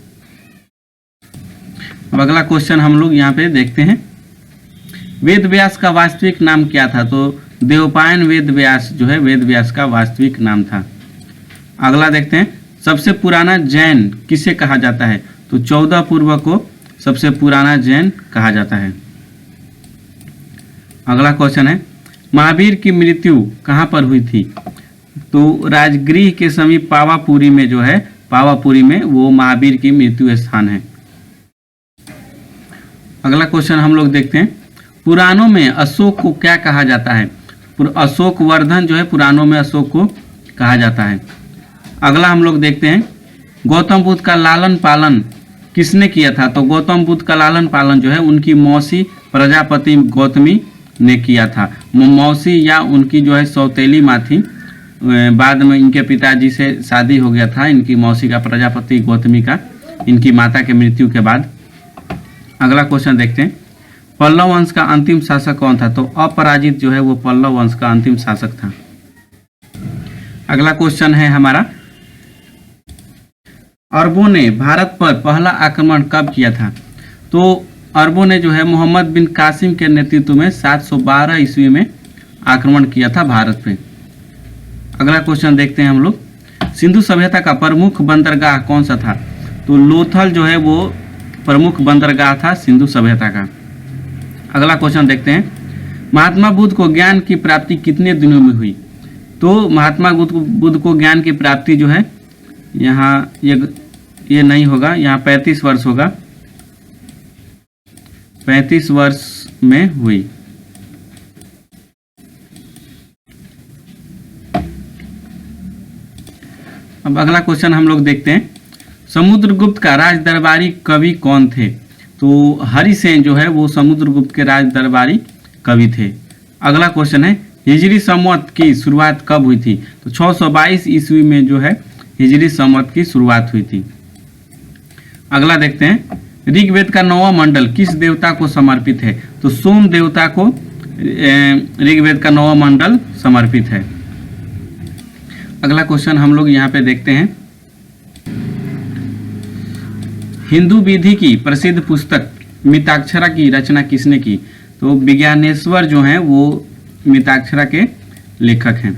Speaker 1: अब अगला क्वेश्चन हम लोग यहाँ पे देखते हैं, वेद व्यास का वास्तविक नाम क्या था? तो देवपायन वेद व्यास जो है वेद व्यास का वास्तविक नाम था। अगला देखते हैं, सबसे पुराना जैन किसे कहा जाता है? तो 14 पूर्व को सबसे पुराना जैन कहा जाता है। अगला क्वेश्चन है, महावीर की मृत्यु कहाँ पर हुई थी? तो राजगृह के समीप पावापुरी में जो है पावापुरी में वो महावीर की मृत्यु स्थान है। अगला क्वेश्चन हम लोग देखते हैं, पुराणों में अशोक को क्या कहा जाता है? अशोक वर्धन जो है पुराणों में अशोक को कहा जाता है। अगला हम लोग देखते हैं गौतम बुद्ध का लालन पालन किसने किया था। तो गौतम बुद्ध का लालन पालन जो है उनकी मौसी प्रजापति गौतमी ने किया था। मौसी या उनकी जो है सौतेली माँ थी, बाद में इनके पिताजी से शादी हो गया था इनकी मौसी का, प्रजापति गौतमी का, इनकी माता के मृत्यु के बाद। अगला क्वेश्चन देखते हैं पल्लव वंश का अंतिम शासक कौन था। तो अपराजित जो है वो पल्लव वंश का अंतिम शासक था। अगला क्वेश्चन है हमारा अरबों ने भारत पर पहला आक्रमण कब किया था। तो अरबों ने जो है मोहम्मद बिन कासिम के नेतृत्व में 712 ईस्वी में आक्रमण किया था भारत पे। अगला क्वेश्चन देखते हैं हम लोग सिंधु सभ्यता का प्रमुख बंदरगाह कौन सा था। तो लोथल जो है वो प्रमुख बंदरगाह था सिंधु सभ्यता का। अगला क्वेश्चन देखते हैं महात्मा बुद्ध को ज्ञान की प्राप्ति कितने दिनों में हुई। तो महात्मा बुद्ध को ज्ञान की प्राप्ति जो है यहाँ ये नहीं होगा, यहाँ 35 वर्ष होगा, 35 वर्ष में हुई। अब अगला क्वेश्चन हम लोग देखते हैं समुद्रगुप्त का राज दरबारी कवि कौन थे। तो हरिसेन जो है वो समुद्रगुप्त के राज दरबारी कवि थे। अगला क्वेश्चन है हिजरी संवत की शुरुआत कब हुई थी। तो 622 ईस्वी में जो है हिजरी संवत की शुरुआत हुई थी। अगला देखते हैं ऋग्वेद का 9वां मंडल किस देवता को समर्पित है। तो सोम देवता को ऋग्वेद का 9वां मंडल समर्पित है। अगला क्वेश्चन हम लोग यहाँ पे देखते हैं हिंदू विधि की प्रसिद्ध पुस्तक मिताक्षरा की रचना किसने की। तो विज्ञानेश्वर जो हैं वो मिताक्षरा के लेखक हैं।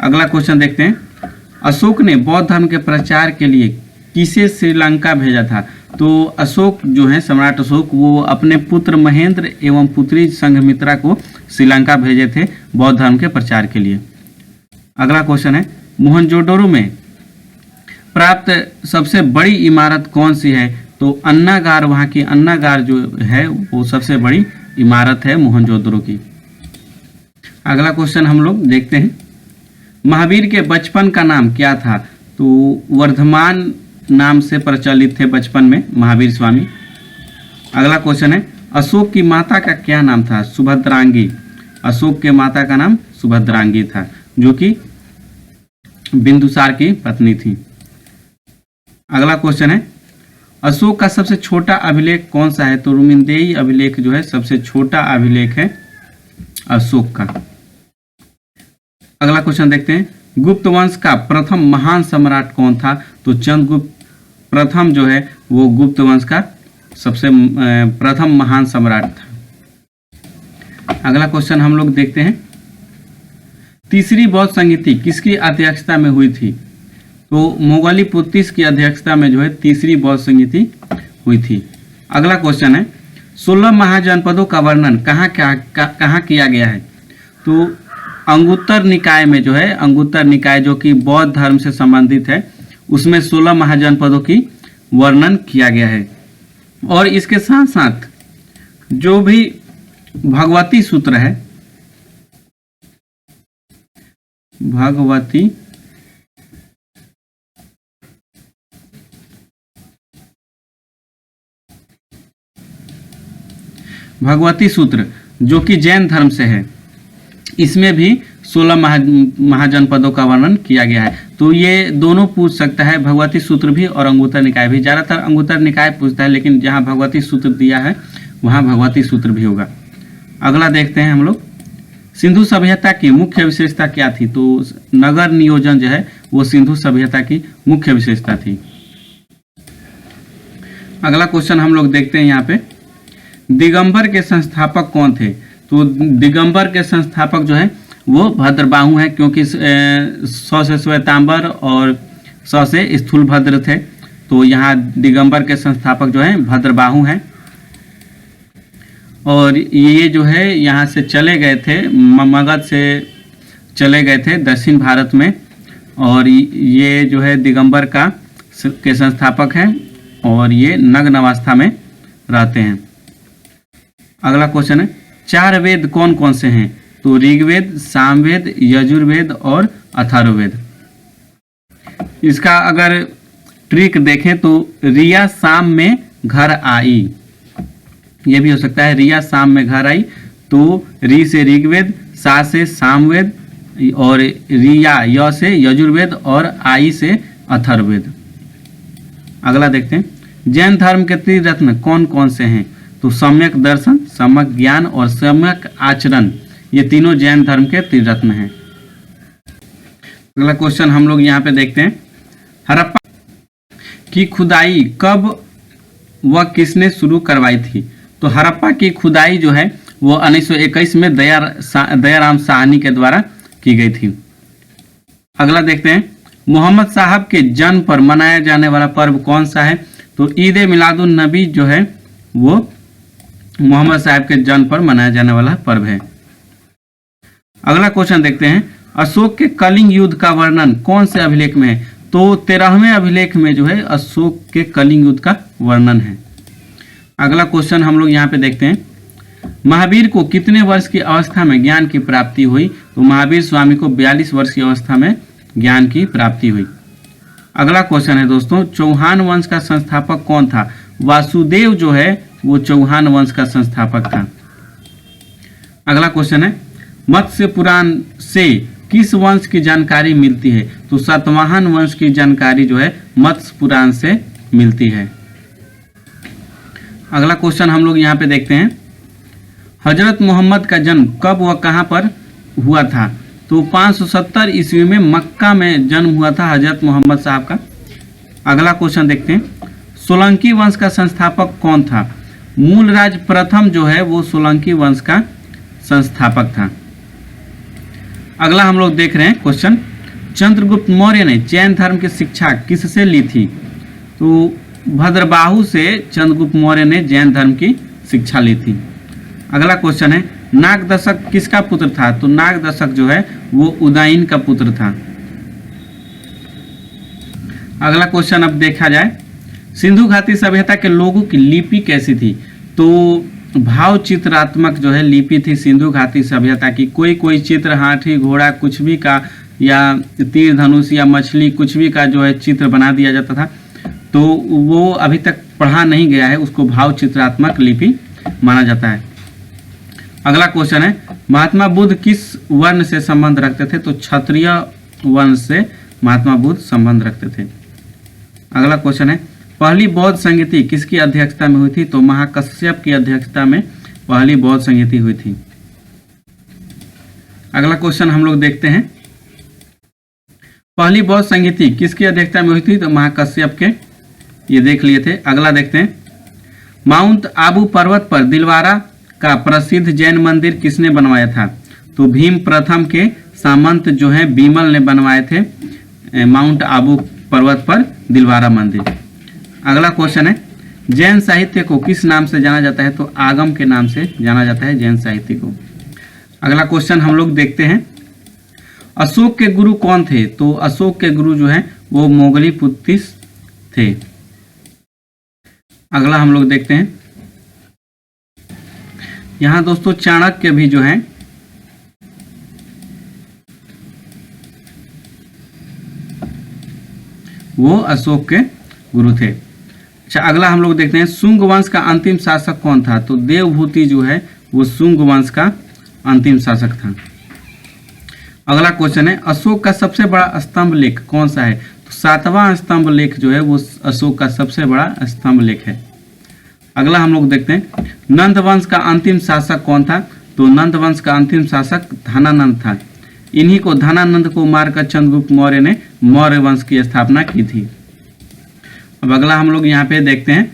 Speaker 1: अगला क्वेश्चन देखते हैं अशोक ने बौद्ध धर्म के प्रचार के लिए किसे श्रीलंका भेजा था। तो अशोक जो है सम्राट अशोक वो अपने पुत्र महेंद्र एवं पुत्री संघमित्रा को श्रीलंका भेजे थे बौद्ध धर्म के प्रचार के लिए। अगला क्वेश्चन है मोहनजोदड़ो में प्राप्त सबसे बड़ी इमारत कौन सी है। तो अन्नागार, वहाँ की अन्नागार जो है वो सबसे बड़ी इमारत है मोहनजोदड़ो की। अगला क्वेश्चन हम लोग देखते हैं महावीर के बचपन का नाम क्या था। तो वर्धमान नाम से प्रचलित थे बचपन में महावीर स्वामी। अगला क्वेश्चन है अशोक की माता का क्या नाम था। सुभद्रांगी। अशोक के माता का नाम सुभद्रांगी था जो कि बिंदुसार की पत्नी थी। अगला क्वेश्चन है अशोक का सबसे छोटा अभिलेख कौन सा है। तो रुमिंदेई अभिलेख जो है सबसे छोटा अभिलेख है अशोक का। अगला क्वेश्चन देखते हैं गुप्त वंश का प्रथम महान सम्राट कौन था। तो चंद्रगुप्त प्रथम जो है वो गुप्त वंश का सबसे प्रथम महान सम्राट था। अगला क्वेश्चन हम लोग देखते हैं तीसरी बौद्ध संहिता किसकी अध्यक्षता में हुई थी। तो मोगलीपुत्तिस की अध्यक्षता में जो है तीसरी बौद्ध संहिता हुई थी। अगला क्वेश्चन है 16 महाजनपदों का वर्णन कहाँ किया गया है। तो अंगुत्तर निकाय में जो है, अंगुत्तर निकाय जो कि बौद्ध धर्म से संबंधित है उसमें 16 महाजनपदों की वर्णन किया गया है। और इसके साथ साथ जो भी भगवती सूत्र है, भगवती सूत्र जो कि जैन धर्म से है, इसमें भी 16 महाजनपदों का वर्णन किया गया है। तो ये दोनों पूछ सकता है, भगवती सूत्र भी और अंगुत्तर निकाय भी। ज़्यादातर अंगुत्तर निकाय पूछता है, लेकिन जहाँ भगवती सूत्र दिया है वहाँ भगवती सूत्र भी होगा। अगला देखते हैं हम लोग सिंधु सभ्यता की मुख्य विशेषता क्या थी। तो नगर नियोजन जो है वो सिंधु सभ्यता की मुख्य विशेषता थी। अगला क्वेश्चन हम लोग देखते हैं यहाँ पे दिगंबर के संस्थापक कौन थे। तो दिगंबर के संस्थापक जो है वो भद्रबाहु हैं, क्योंकि 100 से श्वेतांबर और 100 से स्थूलभद्र थे। तो यहाँ दिगंबर के संस्थापक जो हैं भद्रबाहु हैं। और ये जो है यहाँ से चले गए थे, मगध से चले गए थे दक्षिण भारत में, और ये जो है दिगंबर के संस्थापक हैं और ये नग्न अवस्था में रहते हैं। अगला क्वेश्चन है 4 वेद कौन कौन से हैं। तो ऋग्वेद, सामवेद, यजुर्वेद और अथर्ववेद। इसका अगर ट्रिक देखें तो रिया शाम में घर आई, ये भी हो सकता है। रिया शाम में घर आई, तो री से ऋग्वेद, सा से सामवेद, और रिया य से यजुर्वेद, और आई से अथर्ववेद। अगला देखते हैं, जैन धर्म के त्रिरत्न कौन कौन से हैं? तो सम्यक दर्शन, सम्यक ज्ञान और सम्यक आचरण, ये तीनों जैन धर्म के त्रिरत्न हैं। अगला क्वेश्चन हम लोग यहाँ पे देखते हैं, हड़प्पा की खुदाई कब व किसने शुरू करवाई थी? तो हड़प्पा की खुदाई जो है वो 1921 में दयाराम साहनी के द्वारा की गई थी। अगला देखते हैं, मोहम्मद साहब के जन्म पर मनाया जाने वाला पर्व कौन सा है? तो ईद मिलादुन नबी जो है वो मोहम्मद साहब के जन्म पर मनाया जाने वाला पर्व है। अगला क्वेश्चन देखते हैं, अशोक के कलिंग युद्ध का वर्णन कौन से अभिलेख में है? तो 13वें अभिलेख में जो है अशोक के कलिंग युद्ध का वर्णन है। अगला क्वेश्चन हम लोग यहाँ पे देखते हैं, महावीर को कितने वर्ष की अवस्था में ज्ञान की प्राप्ति हुई? तो महावीर स्वामी को 42 वर्ष की अवस्था में ज्ञान की प्राप्ति हुई। अगला क्वेश्चन है दोस्तों, चौहान वंश का संस्थापक कौन था? वासुदेव जो है वो चौहान वंश का संस्थापक था। अगला क्वेश्चन है, मत्स्य पुराण से किस वंश की जानकारी मिलती है? तो सातवाहन वंश की जानकारी जो है मत्स्य पुराण से मिलती है। अगला क्वेश्चन हम लोग यहाँ पे देखते हैं, हजरत मोहम्मद का जन्म कब व कहाँ पर हुआ था? तो 570 ईस्वी में मक्का में जन्म हुआ था हजरत मोहम्मद साहब का। अगला क्वेश्चन देखते हैं, सोलंकी वंश का संस्थापक कौन था? मूलराज प्रथम जो है वो सोलंकी वंश का संस्थापक था। अगला हम लोग देख रहे हैं क्वेश्चन, चंद्रगुप्त मौर्य ने जैन धर्म की शिक्षा किससे ली थी? तो भद्रबाहु से चंद्रगुप्त मौर्य ने जैन धर्म की शिक्षा ली थी। अगला क्वेश्चन है, नागदशक किसका पुत्र था? तो नागदशक जो है वो उदयन का पुत्र था। अगला क्वेश्चन अब देखा जाए, सिंधु घाटी सभ्यता के लोगों की लिपि कैसी थी? तो भाव चित्रात्मक जो है लिपि थी सिंधु घाटी सभ्यता की। कोई कोई चित्र हाथी घोड़ा कुछ भी का, या तीर धनुष या मछली कुछ भी का जो है चित्र बना दिया जाता था, तो वो अभी तक पढ़ा नहीं गया है, उसको भाव चित्रात्मक लिपि माना जाता है। अगला क्वेश्चन है, महात्मा बुद्ध किस वर्ण से संबंध रखते थे? तो क्षत्रिय वर्ण से महात्मा बुद्ध संबंध रखते थे। अगला क्वेश्चन है, पहली बौद्ध संगीति किसकी अध्यक्षता में हुई थी? तो महाकश्यप की अध्यक्षता में पहली बौद्ध संगीति हुई थी। अगला क्वेश्चन हम लोग देखते हैं, पहली बौद्ध संगीति किसकी अध्यक्षता में हुई थी? तो महाकश्यप के, ये देख लिए थे। अगला देखते हैं, माउंट आबू पर्वत पर दिलवारा का प्रसिद्ध जैन मंदिर किसने बनवाया था? तो भीम प्रथम के सामंत जो है बीमल ने बनवाए थे माउंट आबू पर्वत पर दिलवारा मंदिर। अगला क्वेश्चन है, जैन साहित्य को किस नाम से जाना जाता है? तो आगम के नाम से जाना जाता है जैन साहित्य को। अगला क्वेश्चन हम लोग देखते हैं, अशोक के गुरु कौन थे? तो अशोक के गुरु जो है वो मोगली पुत्तिस थे। अगला हम लोग देखते हैं, यहाँ दोस्तों चाणक्य भी जो है वो अशोक के गुरु थे। अच्छा, अगला हम लोग देखते हैं, शुंग वंश का अंतिम शासक कौन था? तो देवभूति जो है वो शुंग वंश का अंतिम शासक था। अगला क्वेश्चन है, अशोक का सबसे बड़ा स्तंभ लेख कौन सा है? तो 7वां स्तंभ लेख जो है वो अशोक का सबसे बड़ा स्तंभ लेख है। अगला हम लोग देखते हैं, नंद वंश का अंतिम शासक कौन था? तो नंद वंश का अंतिम शासक धनानंद था। इन्हीं को धनानंद को मारकर चंद्रगुप्त मौर्य ने मौर्य वंश की स्थापना की थी। अब अगला हम लोग यहाँ पे देखते हैं,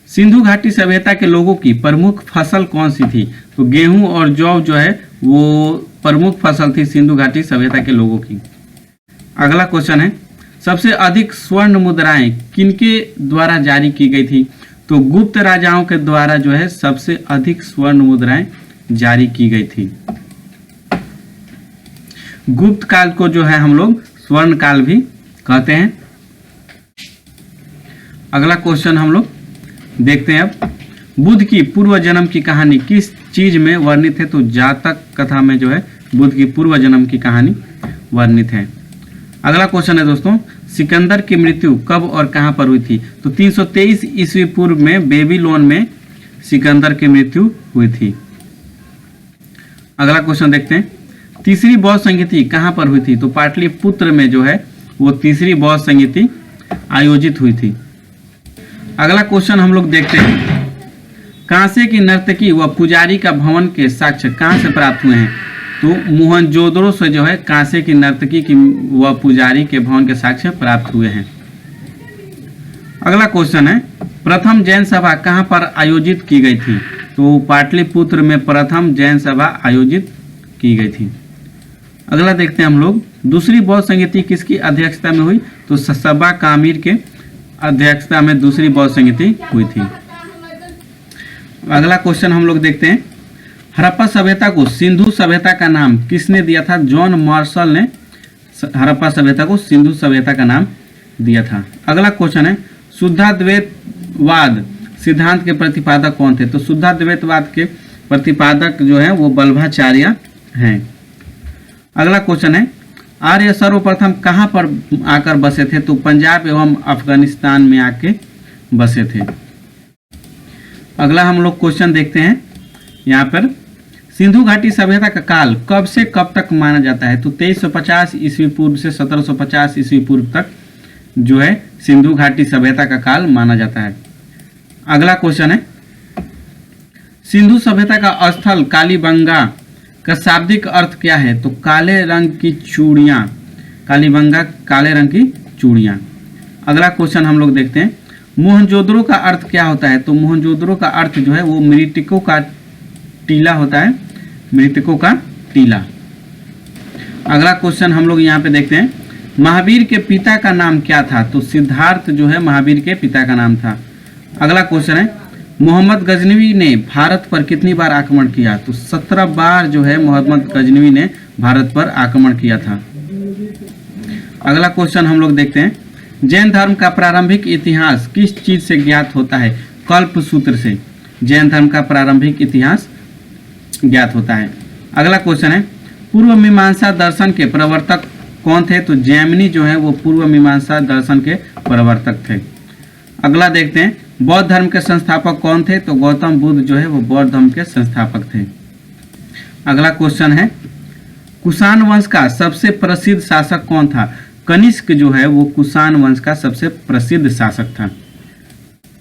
Speaker 1: सिंधु घाटी सभ्यता के लोगों की प्रमुख फसल कौन सी थी? तो गेहूं और जौ जो है वो प्रमुख फसल थी सिंधु घाटी सभ्यता के लोगों की। अगला क्वेश्चन है, सबसे अधिक स्वर्ण मुद्राएं किनके द्वारा जारी की गई थी? तो गुप्त राजाओं के द्वारा जो है सबसे अधिक स्वर्ण मुद्राएं जारी की गई थी। गुप्त काल को जो है हम लोग स्वर्ण काल भी कहते हैं। अगला क्वेश्चन हम लोग देखते हैं, अब बुद्ध की पूर्व जन्म की कहानी किस चीज में वर्णित है? तो जातक कथा में जो है बुद्ध की पूर्व जन्म की कहानी वर्णित है। अगला क्वेश्चन है दोस्तों, सिकंदर की मृत्यु कब और कहां पर हुई थी? तो 323 ईस्वी पूर्व में बेबीलोन में सिकंदर की मृत्यु हुई थी। अगला क्वेश्चन देखते हैं, तीसरी बौद्ध संगीति कहां पर हुई थी? तो पाटलिपुत्र में जो है वो तीसरी बौद्ध संगीति आयोजित हुई थी। अगला क्वेश्चन हम लोग देखते हैं, कांसे की नर्तकी व पुजारी का भवन के साक्ष्य कहां से प्राप्त हुए हैं? तो मोहनजोदड़ो से जो है कांसे की नर्तकी की व पुजारी के भवन के साक्ष्य प्राप्त हुए हैं। अगला क्वेश्चन है, प्रथम जैन सभा कहां पर आयोजित की गई थी? तो पाटलिपुत्र में प्रथम जैन सभा आयोजित की गई थी। अगला देखते हैं हम लोग, दूसरी बौद्ध संगीति किसकी अध्यक्षता में हुई? तो सब्बा कामिर के अध्यक्षता में दूसरी बौद्ध संगीति हुई थी। अगला क्वेश्चन हम लोग देखते हैं, हड़प्पा सभ्यता को सिंधु सभ्यता का नाम किसने दिया था? जॉन मार्शल ने हड़प्पा सभ्यता को सिंधु सभ्यता का नाम दिया था। अगला क्वेश्चन है, शुद्धाद्वैतवाद सिद्धांत के प्रतिपादक कौन थे? तो शुद्धाद्वैतवाद के प्रतिपादक जो है वो वल्लभाचार्य हैं। अगला क्वेश्चन है, आर्य सर्वप्रथम कहां पर आकर बसे थे? तो पंजाब एवं अफगानिस्तान में आके बसे थे। अगला हम लोग क्वेश्चन देखते हैं, यहाँ पर सिंधु घाटी सभ्यता का काल कब से कब तक माना जाता है? तो 2350 ईस्वी पूर्व से 1750 ईस्वी पूर्व तक जो है सिंधु घाटी सभ्यता का काल माना जाता है। अगला क्वेश्चन है, सिंधु सभ्यता का स्थल कालीबंगा का शाब्दिक अर्थ क्या है? तो काले रंग की चूड़ियाँ, कालीबंगा काले रंग की चूड़ियाँ। अगला क्वेश्चन हम लोग देखते हैं, मोहनजोदड़ो का अर्थ क्या होता है? तो मोहनजोदड़ो का अर्थ जो है वो मृतकों का टीला होता है, मृतकों का टीला। अगला क्वेश्चन हम लोग यहाँ पे देखते हैं, महावीर के पिता का नाम क्या था? तो सिद्धार्थ जो है महावीर के पिता का नाम था। अगला क्वेश्चन है, मोहम्मद गजनवी ने भारत पर कितनी बार आक्रमण किया? तो 17 बार जो है मोहम्मद गजनवी ने भारत पर आक्रमण किया था। अगला क्वेश्चन हम लोग देखते हैं, जैन धर्म का प्रारंभिक इतिहास किस चीज से ज्ञात होता है? कल्प सूत्र से जैन धर्म का प्रारंभिक इतिहास ज्ञात होता है। अगला क्वेश्चन है, पूर्व मीमांसा दर्शन के प्रवर्तक कौन थे? तो जैमिनी जो है वो पूर्व मीमांसा दर्शन के प्रवर्तक थे। अगला देखते हैं, बौद्ध धर्म के संस्थापक कौन थे? तो गौतम बुद्ध जो है वो बौद्ध धर्म के संस्थापक थे। अगला क्वेश्चन है, कुषाण वंश का सबसे प्रसिद्ध शासक कौन था? कनिष्क जो है वो कुषाण वंश का सबसे प्रसिद्ध शासक था।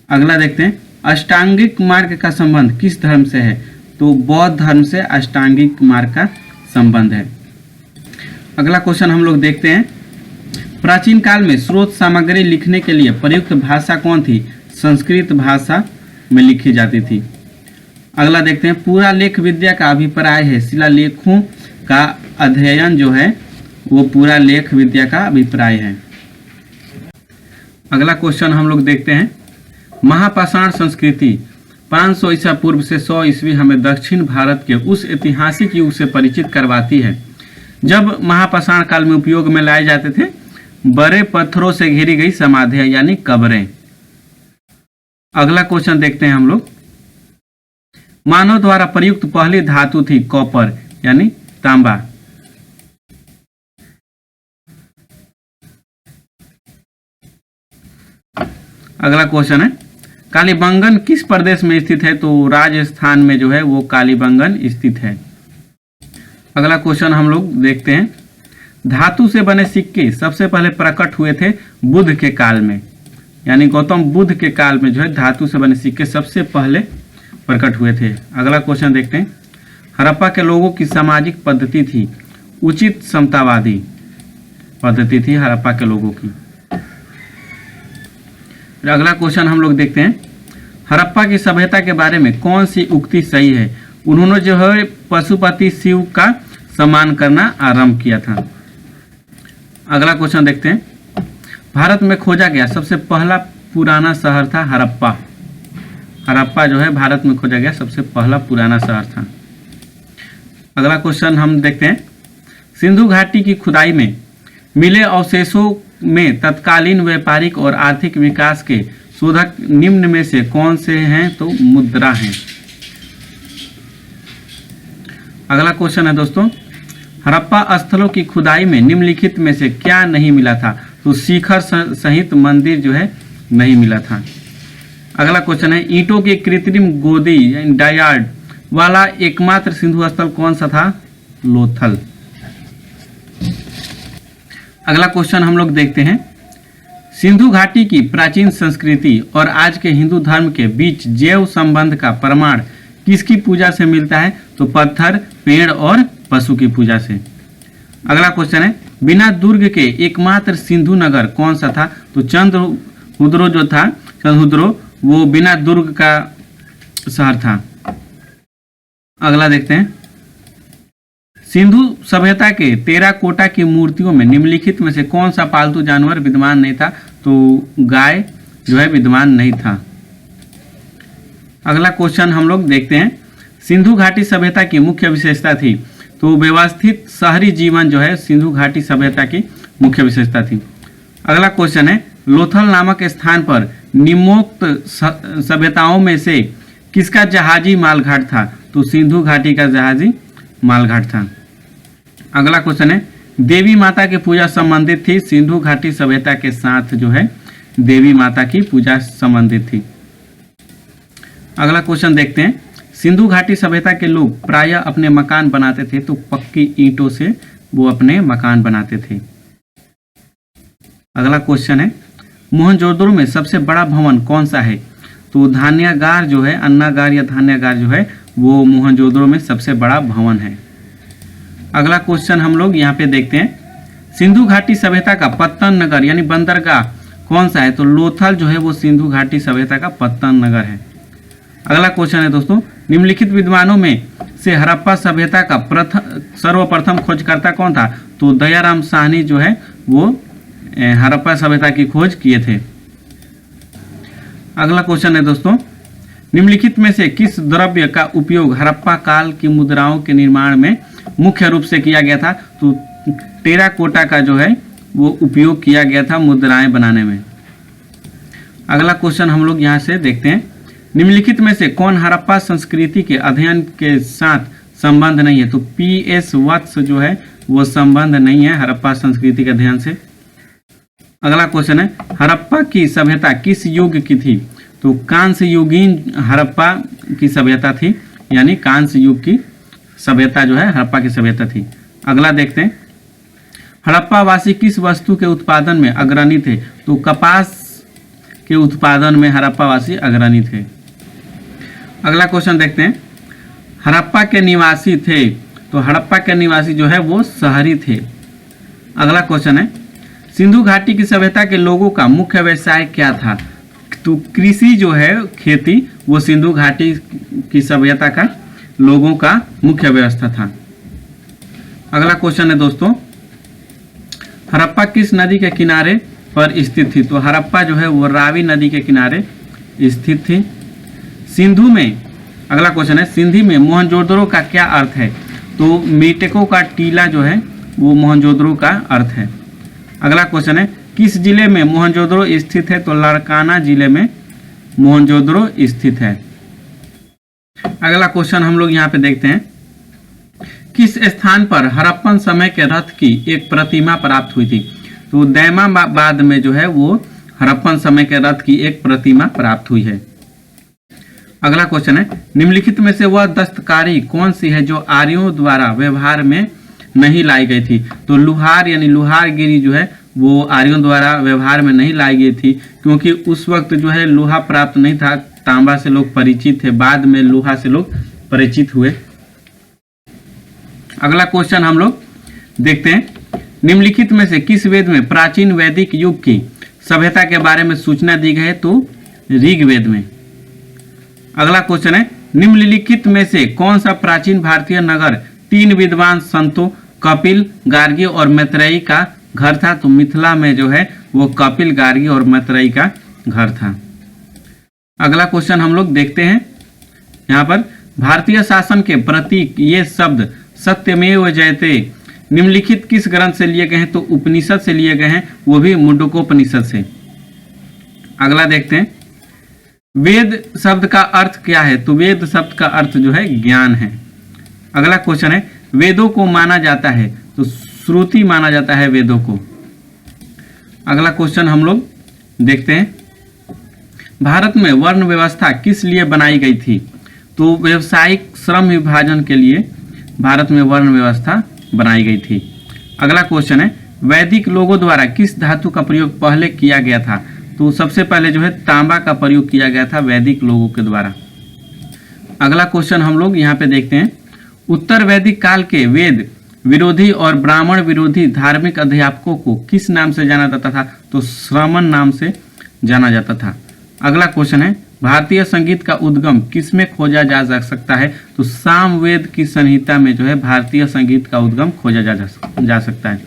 Speaker 1: अगला देखते हैं, अष्टांगिक मार्ग का संबंध किस धर्म से है? तो बौद्ध धर्म से अष्टांगिक मार्ग का संबंध है। अगला क्वेश्चन हम लोग देखते हैं, प्राचीन काल में स्रोत सामग्री लिखने के लिए प्रयुक्त भाषा कौन थी? संस्कृत भाषा में लिखी जाती थी। अगला देखते हैं, पूरा लेख विद्या का अभिप्राय है शिलालेखों का अध्ययन जो है वो पूरा लेख विद्या का अभिप्राय है। अगला क्वेश्चन हम लोग देखते हैं, महापाषाण संस्कृति 500 ईसा पूर्व से 100 ईस्वी हमें दक्षिण भारत के उस ऐतिहासिक युग से परिचित करवाती है जब महापाषाण काल में उपयोग में लाए जाते थे बड़े पत्थरों से घेरी गई समाधियां यानी कब्रें। अगला क्वेश्चन देखते हैं हम लोग, मानव द्वारा प्रयुक्त पहली धातु थी कॉपर यानी तांबा। अगला क्वेश्चन है, कालीबंगन किस प्रदेश में स्थित है? तो राजस्थान में जो है वो कालीबंगन स्थित है। अगला क्वेश्चन हम लोग देखते हैं, धातु से बने सिक्के सबसे पहले प्रकट हुए थे बुद्ध के काल में, यानी गौतम बुद्ध के काल में जो है धातु से बने सिक्के सबसे पहले प्रकट हुए थे। अगला क्वेश्चन देखते हैं, हड़प्पा के लोगों की सामाजिक पद्धति थी उचित समतावादी पद्धति थी हड़प्पा के लोगों की। अगला क्वेश्चन हम लोग देखते हैं, हड़प्पा की सभ्यता के बारे में कौन सी उक्ति सही है? उन्होंने जो है पशुपति शिव का सम्मान करना आरंभ किया था। अगला क्वेश्चन देखते हैं, भारत में खोजा गया सबसे पहला पुराना शहर था हड़प्पा। हड़प्पा जो है भारत में खोजा गया सबसे पहला पुराना शहर था। अगला क्वेश्चन हम देखते हैं, सिंधु घाटी की खुदाई में मिले अवशेषों में तत्कालीन व्यापारिक और आर्थिक विकास के शोधक निम्न में से कौन से हैं? तो मुद्रा हैं। अगला क्वेश्चन है दोस्तों, हड़प्पा स्थलों की खुदाई में निम्नलिखित में से क्या नहीं मिला था? तो तो शिखर सहित मंदिर जो है नहीं मिला था। अगला क्वेश्चन है ईंटों की कृत्रिम गोदी यानी डायार्ड वाला एकमात्र सिंधु स्थल कौन सा था? लोथल। अगला क्वेश्चन हम लोग देखते हैं सिंधु घाटी की प्राचीन संस्कृति और आज के हिंदू धर्म के बीच जैव संबंध का प्रमाण किसकी पूजा से मिलता है? तो पत्थर, पेड़ और पशु की पूजा से। अगला क्वेश्चन है बिना दुर्ग के एकमात्र सिंधु नगर कौन सा था? तो चंद्रहुद्रो जो था, चंद्रहुद्रो वो बिना दुर्ग का शहर था। अगला देखते हैं सिंधु सभ्यता के टेराकोटा की मूर्तियों में निम्नलिखित में से कौन सा पालतू जानवर विद्यमान नहीं था? तो गाय जो है विद्यमान नहीं था। अगला क्वेश्चन हम लोग देखते हैं सिंधु घाटी सभ्यता की मुख्य विशेषता थी? तो व्यवस्थित शहरी जीवन जो है सिंधु घाटी सभ्यता की मुख्य विशेषता थी। अगला क्वेश्चन है लोथल नामक स्थान पर निम्नोक्त सभ्यताओं में से किसका जहाजी मालघाट था? तो सिंधु घाटी का जहाजी मालघाट था। अगला क्वेश्चन है देवी माता की पूजा संबंधित थी सिंधु घाटी सभ्यता के साथ जो है देवी माता की पूजा संबंधित थी। अगला क्वेश्चन देखते हैं सिंधु घाटी सभ्यता के लोग प्रायः अपने मकान बनाते थे तो पक्की ईंटों से वो अपने मकान बनाते थे। अगला क्वेश्चन है मोहनजोदड़ो में सबसे बड़ा भवन कौन सा है? तो धान्यागार जो है, अन्नागार या धान्यागार जो है वो मोहनजोदड़ो में सबसे बड़ा भवन है। अगला क्वेश्चन हम लोग यहाँ पे देखते हैं सिंधु घाटी सभ्यता का पत्तन नगर यानी बंदरगाह कौन सा है? तो लोथल जो है वो सिंधु घाटी सभ्यता का पत्तन नगर है। अगला क्वेश्चन है दोस्तों निम्नलिखित विद्वानों में से हड़प्पा सभ्यता का सर्वप्रथम खोजकर्ता कौन था? तो दयाराम साहनी जो है वो हड़प्पा सभ्यता की खोज किए थे। अगला क्वेश्चन है दोस्तों निम्नलिखित में से किस द्रव्य का उपयोग हड़प्पा काल की मुद्राओं के निर्माण में मुख्य रूप से किया गया था? तो टेराकोटा का जो है वो उपयोग किया गया था मुद्राएं बनाने में। अगला क्वेश्चन हम लोग यहाँ से देखते हैं निम्नलिखित में से कौन हड़प्पा संस्कृति के अध्ययन के साथ संबंध नहीं है? तो PS वत्स जो है वो संबंध नहीं है हड़प्पा संस्कृति के अध्ययन से। अगला क्वेश्चन है हड़प्पा की सभ्यता किस युग की थी? तो कांस्य युगीन हड़प्पा की सभ्यता थी यानी कांस्य युग की सभ्यता जो है हड़प्पा की सभ्यता थी। अगला देखते हैं हड़प्पा वासी किस वस्तु के उत्पादन में अग्रणी थे? तो कपास के उत्पादन में हड़प्पा वासी अग्रणी थे। अगला क्वेश्चन देखते हैं हड़प्पा के निवासी थे? तो हड़प्पा के निवासी जो है वो शहरी थे। अगला क्वेश्चन है सिंधु घाटी की सभ्यता के लोगों का मुख्य व्यवसाय क्या था? तो कृषि जो है खेती वो सिंधु घाटी की सभ्यता का लोगों का मुख्य व्यवस्था था। अगला क्वेश्चन है दोस्तों हड़प्पा किस नदी के किनारे पर स्थित थी? तो हड़प्पा जो है वो रावी नदी के किनारे स्थित थी। सिंधु में अगला क्वेश्चन है सिंधी में मोहनजोदड़ो का क्या अर्थ है? तो मृतकों का टीला जो है वो मोहनजोदड़ो का अर्थ है। अगला क्वेश्चन है किस जिले में मोहनजोदड़ो स्थित है? तो लारकाना जिले में मोहनजोदड़ो स्थित है। अगला क्वेश्चन हम लोग यहाँ पे देखते हैं किस स्थान पर हड़प्पन समय के रथ की एक प्रतिमा प्राप्त हुई थी? तो दैमाबाद में जो है वो हड़प्पन समय के रथ की एक प्रतिमा प्राप्त हुई है। अगला क्वेश्चन है निम्नलिखित में से वह दस्तकारी कौन सी है जो आर्यों द्वारा व्यवहार में नहीं लाई गई थी? तो लुहार यानी लुहारगिरी जो है वो आर्यों द्वारा व्यवहार में नहीं लाई गई थी क्योंकि उस वक्त जो है लोहा प्राप्त नहीं था, तांबा से लोग परिचित थे, बाद में लोहा से लोग परिचित हुए। अगला क्वेश्चन हम लोग देखते हैं निम्नलिखित में से किस वेद में प्राचीन वैदिक युग की सभ्यता के बारे में सूचना दी गई है? तो ऋग्वेद में। अगला क्वेश्चन है निम्नलिखित में से कौन सा प्राचीन भारतीय नगर 3 विद्वान संतों कपिल, गार्गी और मैत्रेयी का घर था? तो मिथिला में जो है वो कपिल, गार्गी और मैत्रेयी का घर था। अगला क्वेश्चन हम लोग देखते हैं यहाँ पर भारतीय शासन के प्रतीक ये शब्द सत्यमेव जयते निम्नलिखित किस ग्रंथ से लिए गए हैं? तो उपनिषद से लिए गए हैं, वो भी मुंडकोपनिषद से। अगला देखते हैं वेद शब्द का अर्थ क्या है? तो वेद शब्द का अर्थ जो है ज्ञान है। अगला क्वेश्चन है वेदों को माना जाता है? तो श्रुति माना जाता है वेदों को। अगला क्वेश्चन हम लोग देखते हैं, भारत में वर्ण व्यवस्था किस लिए बनाई गई थी? तो व्यावसायिक श्रम विभाजन के लिए भारत में वर्ण व्यवस्था बनाई गई थी। अगला क्वेश्चन है, वैदिक लोगों द्वारा किस धातु का प्रयोग पहले किया गया था? तो सबसे पहले जो है तांबा का प्रयोग किया गया था वैदिक लोगों के द्वारा। अगला क्वेश्चन हम लोग यहाँ पे देखते हैं, उत्तर वैदिक काल के वेद विरोधी और ब्राह्मण विरोधी धार्मिक अध्यापकों को किस नाम से जाना जाता था? तो श्रमण नाम से जाना जाता था। अगला क्वेश्चन है, भारतीय संगीत का उद्गम किसमें खोजा जा सकता है? तो सामवेद की संहिता में जो है भारतीय संगीत का उद्गम खोजा जा सकता है।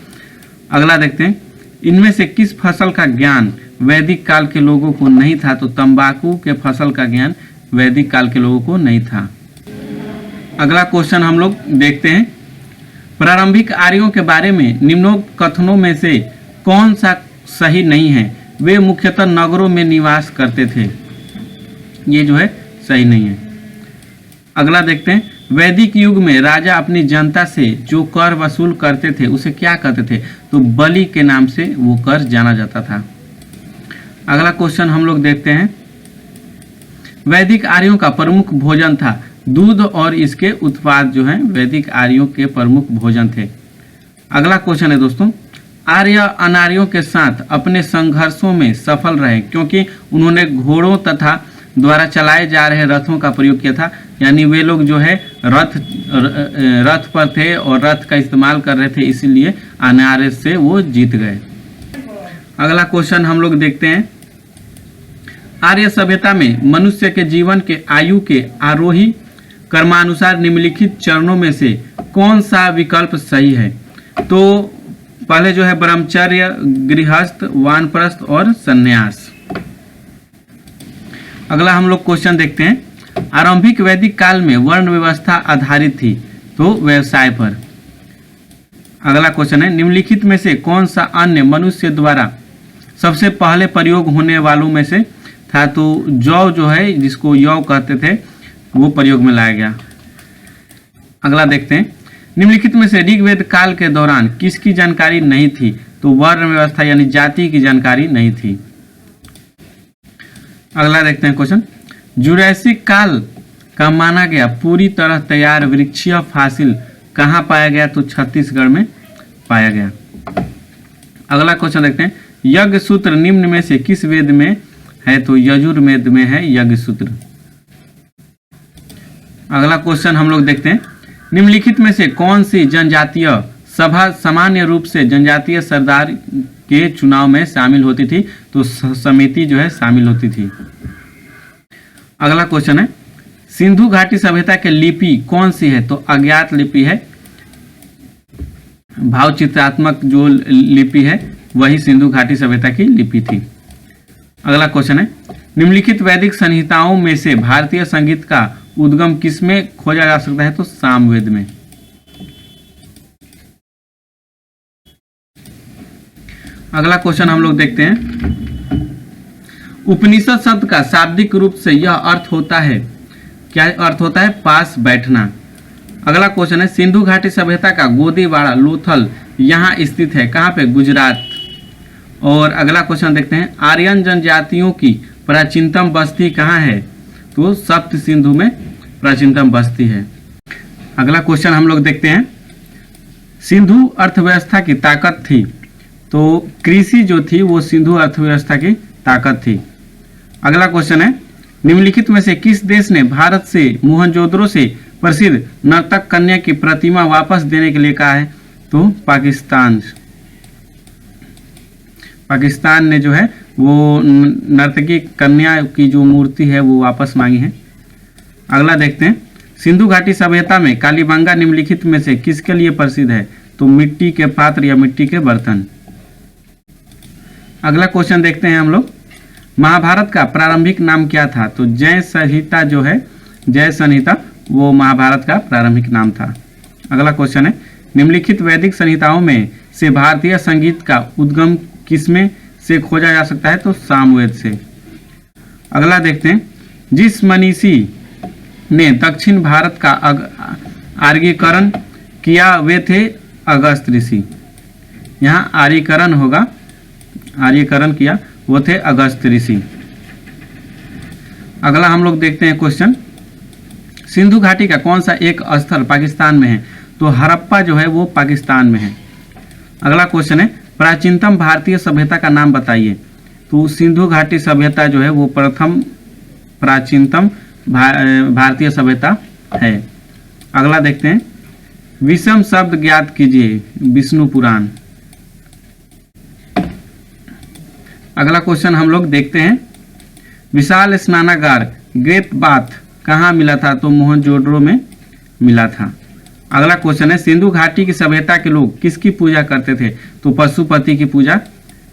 Speaker 1: अगला देखते हैं, इनमें से किस फसल का ज्ञान वैदिक काल के लोगों को नहीं था? तो तंबाकू के फसल का ज्ञान वैदिक काल के लोगों को नहीं था। अगला क्वेश्चन हम लोग देखते हैं, प्रारंभिक आर्यों के बारे में निम्नोक्त कथनों में से कौन सा सही नहीं है? वे मुख्यतः नगरों में निवास करते थे, ये जो है सही नहीं है। अगला देखते हैं, वैदिक युग में राजा अपनी जनता से जो कर वसूल करते थे उसे क्या कहते थे? तो बलि के नाम से वो कर जाना जाता था। अगला क्वेश्चन हम लोग देखते हैं, वैदिक आर्यों का प्रमुख भोजन था दूध और इसके उत्पाद जो हैं वैदिक आर्यों के प्रमुख भोजन थे। अगला क्वेश्चन है दोस्तों, आर्य अनार्यों के साथ अपने संघर्षों में सफल रहे क्योंकि उन्होंने घोड़ों तथा द्वारा चलाए जा रहे रथों का प्रयोग किया था, यानी वे लोग जो है रथ पर थे और रथ का इस्तेमाल कर रहे थे, इसीलिए अनार्य से वो जीत गए। अगला क्वेश्चन हम लोग देखते हैं, आर्य सभ्यता में मनुष्य के जीवन के आयु के आरोही कर्मानुसार निम्नलिखित चरणों में से कौन सा विकल्प सही है? तो पहले जो है ब्रह्मचर्य, गृहस्थ, वानप्रस्थ और संन्यास। अगला हम लोग क्वेश्चन देखते हैं, आरंभिक वैदिक काल में वर्ण व्यवस्था आधारित थी तो व्यवसाय पर। अगला क्वेश्चन है, निम्नलिखित में से कौन सा अन्य मनुष्य द्वारा सबसे पहले प्रयोग होने वालों में से था? तो जौ जो है जिसको यौ कहते थे वो प्रयोग में लाया गया। अगला देखते हैं, निम्नलिखित में से ऋग्वेद काल के दौरान किसकी जानकारी नहीं थी? तो वर्ण व्यवस्था यानी जाति की जानकारी नहीं थी। अगला देखते हैं क्वेश्चन, जुरैसिक काल का माना गया पूरी तरह तैयार वृक्षीय फॉसिल कहाँ पाया गया? तो छत्तीसगढ़ में पाया गया। अगला क्वेश्चन देखते हैं, यज्ञ सूत्र निम्न में से किस वेद में है? तो यजुर्वेद में है यज्ञ सूत्र। अगला क्वेश्चन हम लोग देखते हैं, निम्नलिखित में से कौन सी जनजातीय सभा सामान्य रूप से जनजातीय सरदार के चुनाव में शामिल होती थी? तो समिति जो है शामिल होती थी। अगला क्वेश्चन है, सिंधु घाटी सभ्यता की लिपि कौन सी है? तो अज्ञात लिपि है, भावचित्रात्मक जो लिपि है वही सिंधु घाटी सभ्यता की लिपि थी। अगला क्वेश्चन है, निम्नलिखित वैदिक संहिताओं में से भारतीय संगीत का उद्गम किसमें खोजा जा सकता है? तो सामवेद में। अगला क्वेश्चन हम लोग देखते हैं, उपनिषद शब्द का शाब्दिक रूप से यह अर्थ होता है, क्या अर्थ होता है? पास बैठना। अगला क्वेश्चन है, सिंधु घाटी सभ्यता का गोदीवाड़ा लोथल यहाँ स्थित है, कहाँ पे? गुजरात। और अगला क्वेश्चन देखते हैं, आर्यन जनजातियों की प्राचीनतम बस्ती कहाँ है? तो सप्त सिंधु में प्राचीनतम बस्ती है। अगला क्वेश्चन हम लोग देखते हैं, सिंधु अर्थव्यवस्था की ताकत थी, तो कृषि जो थी वो सिंधु अर्थव्यवस्था की ताकत थी। अगला क्वेश्चन है, निम्नलिखित में से किस देश ने भारत से मोहनजोदड़ो से प्रसिद्ध नर्तक कन्या की प्रतिमा वापस देने के लिए कहा है? तो पाकिस्तान। पाकिस्तान ने जो है वो नर्तकी कन्या की जो मूर्ति है वो वापस मांगी है। अगला देखते हैं, सिंधु घाटी सभ्यता में कालीबंगा निम्नलिखित में से किसके लिए प्रसिद्ध है? तो मिट्टी के पात्र या मिट्टी के बर्तन। अगला क्वेश्चन देखते हैं हम लोग, महाभारत का प्रारंभिक नाम क्या था? तो जय संहिता जो है, जय संहिता वो महाभारत का प्रारंभिक नाम था। अगला क्वेश्चन है, निम्नलिखित वैदिक संहिताओं में से भारतीय संगीत का उद्गम किसमें से खोजा जा सकता है? तो सामवेद से। अगला देखते हैं, जिस मनीषी ने दक्षिण भारत का आर्यीकरण किया वे थे अगस्त ऋषि। यहाँ आर्यीकरण होगा आर्यीकरण किया वो थे अगस्त ऋषि। अगला हम लोग देखते हैं क्वेश्चन, सिंधु घाटी का कौन सा एक स्थल पाकिस्तान में है? तो हड़प्पा जो है वो पाकिस्तान में है। अगला क्वेश्चन है, प्राचीनतम भारतीय सभ्यता का नाम बताइए। तो सिंधु घाटी सभ्यता जो है वो प्रथम प्राचीनतम भारतीय सभ्यता है। अगला देखते हैं, विषम शब्द ज्ञात कीजिए, विष्णु पुराण। अगला क्वेश्चन हम लोग देखते हैं, विशाल स्नानागार ग्रेट बाथ कहाँ मिला था? तो मोहनजोदड़ो में मिला था। अगला क्वेश्चन है, सिंधु घाटी की सभ्यता के लोग किसकी पूजा करते थे? तो पशुपति की पूजा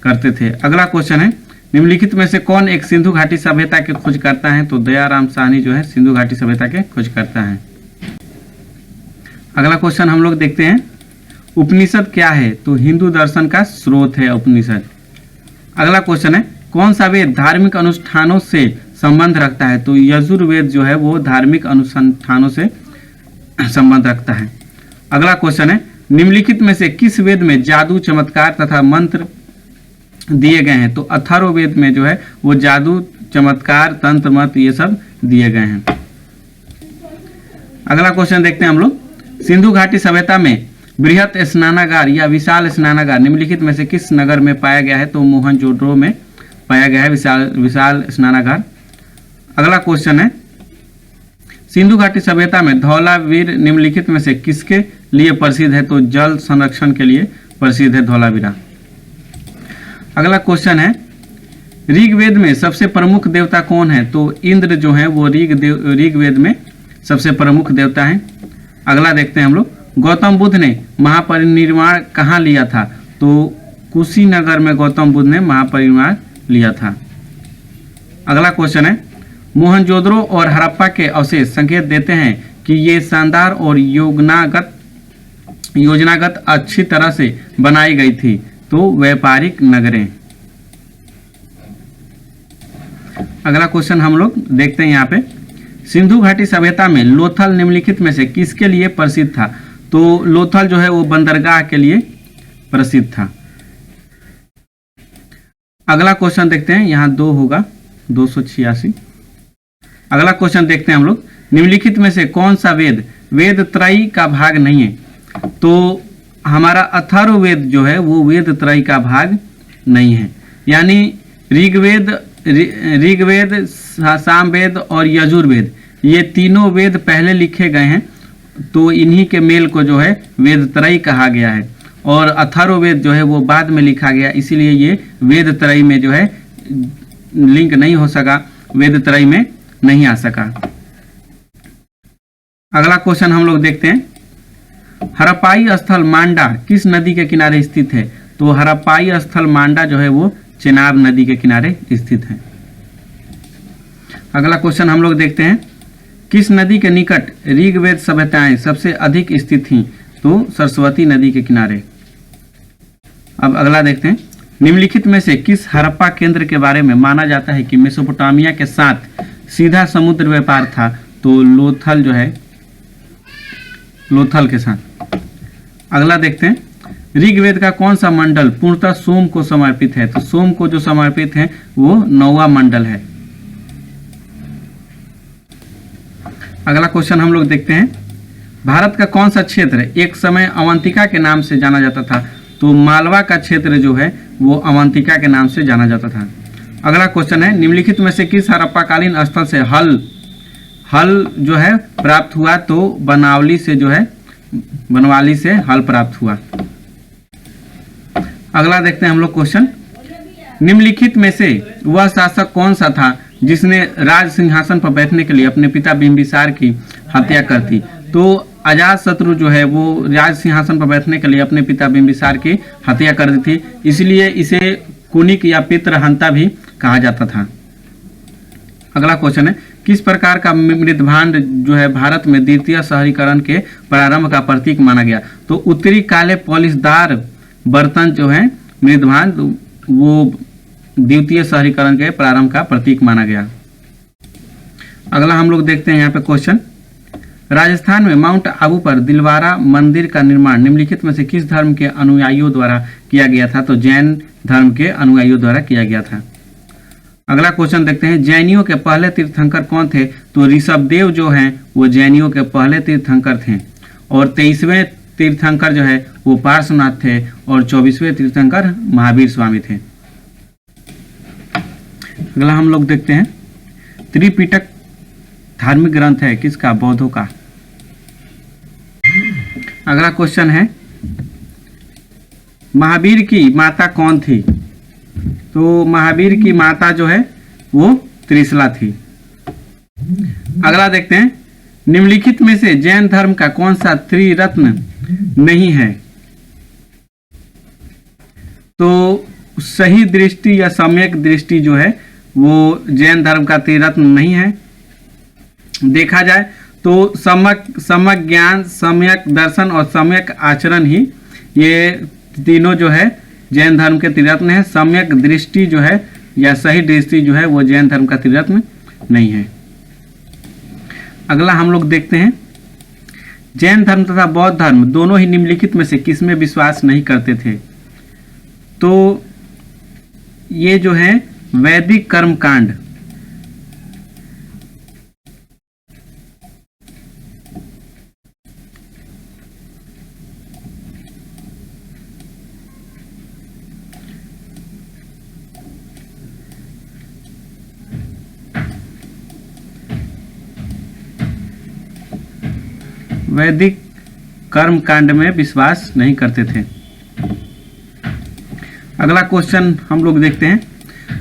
Speaker 1: करते थे। अगला क्वेश्चन है, निम्नलिखित में से कौन एक सिंधु घाटी सभ्यता के खोज करता है? तो दयाराम साहनी जो है सिंधु घाटी सभ्यता के खोज करता है। अगला क्वेश्चन हम लोग देखते हैं, उपनिषद क्या है? तो हिंदू दर्शन का स्रोत है उपनिषद। अगला क्वेश्चन है, कौन सा वेद धार्मिक अनुष्ठानों से संबंध रखता है? तो यजुर्वेद जो है वो धार्मिक अनुष्ठानों से संबंध रखता है। अगला क्वेश्चन है, निम्नलिखित में से किस वेद में जादू, चमत्कार तथा मंत्र दिए गए हैं? तो अथर्ववेद में जो है वो जादू, चमत्कार, तंत्र, मंत्र ये सब दिए गए हैं। अगला क्वेश्चन देखते हैं हम लोग, सिंधु घाटी सभ्यता में बृहत स्नानागार या विशाल स्नानागार निम्नलिखित में से किस नगर में पाया गया है? तो मोहनजोदड़ो में पाया गया है विशाल स्नानागार। अगला क्वेश्चन है, सिंधु घाटी सभ्यता में धौलावीर निम्नलिखित में से किसके लिए प्रसिद्ध है? तो जल संरक्षण के लिए प्रसिद्ध है धौलावीरा। अगला क्वेश्चन है, ऋग्वेद में सबसे प्रमुख देवता कौन है? तो इंद्र जो है वो ऋग्वेद में सबसे प्रमुख देवता है। अगला देखते हैं हम लोग, गौतम बुद्ध ने महापरिनिर्वाण कहाँ लिया था? तो कुशीनगर में गौतम बुद्ध ने महापरिनिर्वाण लिया था। अगला क्वेश्चन है, मोहनजोदड़ो और हड़प्पा के अवशेष संकेत देते हैं कि ये शानदार और योजनागत अच्छी तरह से बनाई गई थी। तो व्यापारिक नगरें। अगला क्वेश्चन हम लोग देखते हैं यहाँ पे, सिंधु घाटी सभ्यता में लोथल निम्नलिखित में से किसके लिए प्रसिद्ध था? तो लोथल जो है वो बंदरगाह के लिए प्रसिद्ध था। अगला क्वेश्चन देखते हैं, यहाँ 2 होगा 286। अगला क्वेश्चन देखते हैं हम लोग, निम्नलिखित में से कौन सा वेद वेद त्रयी का भाग नहीं है? तो हमारा अथर्ववेद जो है वो वेद त्रयी का भाग नहीं है। यानी ऋग्वेद, सामवेद और यजुर्वेद ये तीनों वेद पहले लिखे गए हैं, तो इन्हीं के मेल को जो है वेद त्रयी कहा गया है। और अथर्ववेद जो है वो बाद में लिखा गया, इसीलिए ये वेद त्रयी में जो है लिंक नहीं हो सका, वेद त्रयी में नहीं आ सका। अगला क्वेश्चन हम लोग देखते हैं, हड़प्पाई स्थल मांडा किस नदी के किनारे स्थित है? तो हड़प्पाई स्थल मांडा जो है वो चेनाब नदी के किनारे स्थित है। अगला क्वेश्चन हम लोग देखते हैं, किस नदी के निकट ऋग्वेद सभ्यताएं सबसे अधिक स्थित थीं? तो सरस्वती नदी के किनारे। अब अगला देखते हैं, निम्नलिखित में से किस हड़प्पा केंद्र के बारे में माना जाता है कि मेसोपोटामिया के साथ सीधा समुद्र व्यापार था? तो लोथल जो है लोथल के साथ। अगला देखते हैं, ऋग्वेद का कौन सा मंडल पूर्णतः सोम को समर्पित है? तो सोम को जो समर्पित है वो 9वां मंडल है। अगला क्वेश्चन हम लोग देखते हैं, भारत का कौन सा क्षेत्र एक समय अवंतिका के नाम से जाना जाता था? तो मालवा का क्षेत्र जो है वो अवंतिका के नाम से जाना जाता था। अगला क्वेश्चन है, निम्नलिखित में से किस हड़प्पाकालीन स्थल से हल जो है प्राप्त हुआ? तो बनवाली से हल प्राप्त हुआ। अगला देखते हैं हम लोग क्वेश्चन, निम्नलिखित में से वह शासक कौन सा था जिसने राज सिंहासन पर बैठने के लिए अपने पिता बिंबिसार की हत्या कर दी? तो अजातशत्रु जो है वो राज सिंहासन पर बैठने के लिए अपने पिता बिंबिसार की हत्या कर दी थी, इसलिए इसे कुनिक या पितृहंता भी कहा जाता था। अगला क्वेश्चन है, किस प्रकार का मृदभांड जो है भारत में द्वितीय शहरीकरण के प्रारंभ का प्रतीक माना गया? तो उत्तरी काले पॉलिशदार बर्तन जो है मृदभांड वो द्वितीय शहरीकरण के प्रारंभ का प्रतीक माना गया। अगला हम लोग देखते हैं यहाँ पे क्वेश्चन, राजस्थान में माउंट आबू पर दिलवारा मंदिर का निर्माण निम्नलिखित में से किस धर्म के अनुयायियों द्वारा किया गया था? तो जैन धर्म के अनुयायियों द्वारा किया गया था। अगला क्वेश्चन देखते हैं, जैनियों के पहले तीर्थंकर कौन थे? तो ऋषभदेव जो हैं वो जैनियों के पहले तीर्थंकर थे, और 23वें तीर्थंकर जो है वो पार्श्वनाथ थे, और 24वें तीर्थंकर महावीर स्वामी थे। अगला हम लोग देखते हैं, त्रिपिटक धार्मिक ग्रंथ है किसका? बौद्धों का। अगला क्वेश्चन है, महावीर की माता कौन थी? तो महावीर की माता जो है वो त्रिशला थी। अगला देखते हैं, निम्नलिखित में से जैन धर्म का कौन सा त्रिरत्न नहीं है? तो सही दृष्टि या सम्यक दृष्टि जो है वो जैन धर्म का त्रिरत्न नहीं है। देखा जाए तो सम्यक ज्ञान, सम्यक दर्शन और सम्यक आचरण ही ये तीनों जो है जैन धर्म के त्रिरत्न है। सम्यक दृष्टि जो है या सही दृष्टि जो है वो जैन धर्म का त्रिरत्न नहीं है। अगला हम लोग देखते हैं, जैन धर्म तथा बौद्ध धर्म दोनों ही निम्नलिखित में से किसमें विश्वास नहीं करते थे? तो ये जो है वैदिक कर्मकांड, वैदिक कर्म कांड में विश्वास नहीं करते थे। अगला क्वेश्चन हम लोग देखते हैं,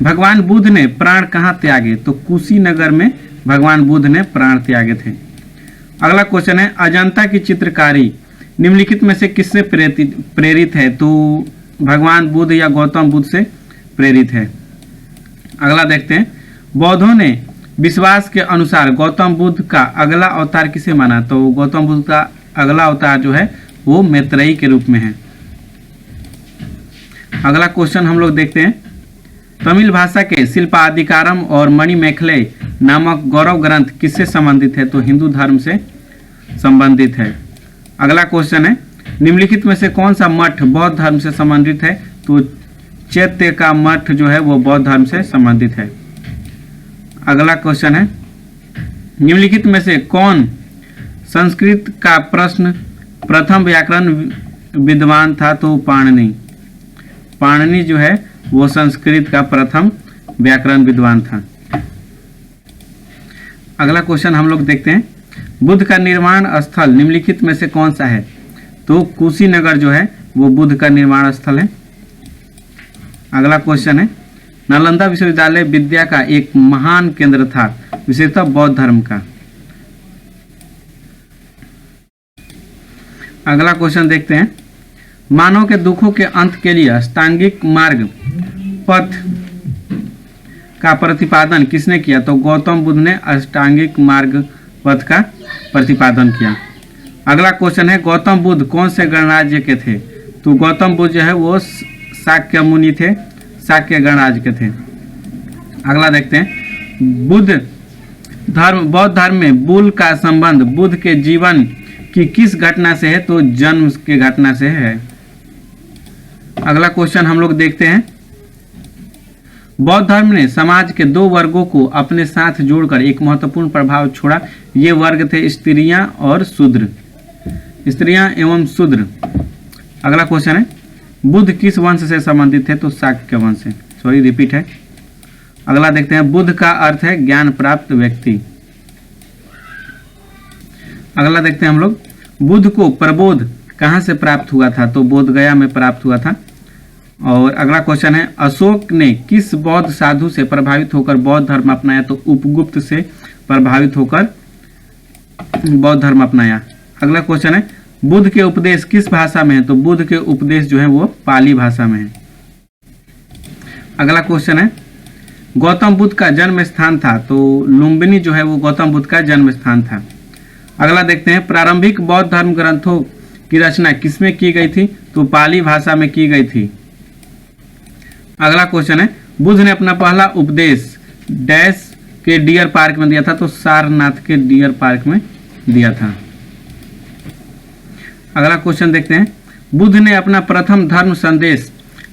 Speaker 1: भगवान बुद्ध ने प्राण कहाँ त्यागे? तो कुशीनगर में भगवान बुद्ध ने प्राण त्यागे थे। अगला क्वेश्चन है, अजंता की चित्रकारी निम्नलिखित में से किससे प्रेरित है? तो भगवान बुद्ध या गौतम बुद्ध से प्रेरित है। अगला देखते हैं, बौद्धों ने विश्वास के अनुसार गौतम बुद्ध का अगला अवतार किसे माना? तो गौतम बुद्ध का अगला अवतार जो है वो मैत्रेयी के रूप में है। अगला क्वेश्चन हम लोग देखते हैं, तमिल भाषा के शिल्पाधिकारम और मणिमेखले नामक गौरव ग्रंथ किससे संबंधित है? तो हिंदू धर्म से संबंधित है। अगला क्वेश्चन है, निम्नलिखित में से कौन सा मठ बौद्ध धर्म से संबंधित है? तो चैत्य का मठ जो है वो बौद्ध धर्म से संबंधित है। अगला क्वेश्चन है, निम्नलिखित में से कौन संस्कृत का प्रथम व्याकरण विद्वान था? तो पाणिनि। पाणिनि जो है वो संस्कृत का प्रथम व्याकरण विद्वान था। अगला क्वेश्चन हम लोग देखते हैं, बुद्ध का निर्माण स्थल निम्नलिखित में से कौन सा है? तो कुशीनगर जो है वो बुद्ध का निर्माण स्थल है। अगला क्वेश्चन है, नालंदा विश्वविद्यालय विद्या का एक महान केंद्र था, विशेषतः बौद्ध धर्म का। अगला क्वेश्चन देखते हैं, मानव के दुखों के अंत के लिए अष्टांगिक मार्ग पथ का प्रतिपादन किसने किया? तो गौतम बुद्ध ने अष्टांगिक मार्ग पथ का प्रतिपादन किया। अगला क्वेश्चन है, गौतम बुद्ध कौन से गणराज्य के थे? तो गौतम बुद्ध जो है वो शाक्य मुनि थे, शाक्य गणराज्य के थे। अगला देखते हैं, बौद्ध धर्म में बुल का संबंध बुद्ध के जीवन की किस घटना से है? तो जन्म के घटना से है। अगला क्वेश्चन हम लोग देखते हैं, बौद्ध धर्म ने समाज के दो वर्गों को अपने साथ जोड़कर एक महत्वपूर्ण प्रभाव छोड़ा। ये वर्ग थे स्त्रियां और शूद्र, स्त्रियां एवं शूद्र। अगला क्वेश्चन है, बुद्ध किस वंश से संबंधित है? तो शाक्य वंश से। सॉरी रिपीट है। अगला देखते हैं, बुद्ध का अर्थ है ज्ञान प्राप्त व्यक्ति। अगला देखते हैं हम लोग, बुद्ध को प्रबोध कहाँ से प्राप्त हुआ था? तो बोध गया में प्राप्त हुआ था। और अगला क्वेश्चन है, अशोक ने किस बौद्ध साधु से प्रभावित होकर बौद्ध धर्म अपनाया? तो उपगुप्त से प्रभावित होकर बौद्ध धर्म अपनाया। अगला क्वेश्चन है, बुद्ध के उपदेश किस भाषा में है? तो बुद्ध के उपदेश जो है वो पाली भाषा में है। अगला क्वेश्चन है, गौतम बुद्ध का जन्म स्थान था? तो लुम्बिनी जो है वो गौतम बुद्ध का जन्म स्थान था। अगला देखते हैं, प्रारंभिक बौद्ध धर्म ग्रंथों की रचना किसमें की गई थी? तो पाली भाषा में की गई थी। अगला क्वेश्चन है, बुद्ध ने अपना पहला उपदेश डैश के डियर पार्क में दिया था? तो सारनाथ के डियर पार्क में दिया था। अगला क्वेश्चन देखते हैं, बुद्ध ने अपना प्रथम धर्म संदेश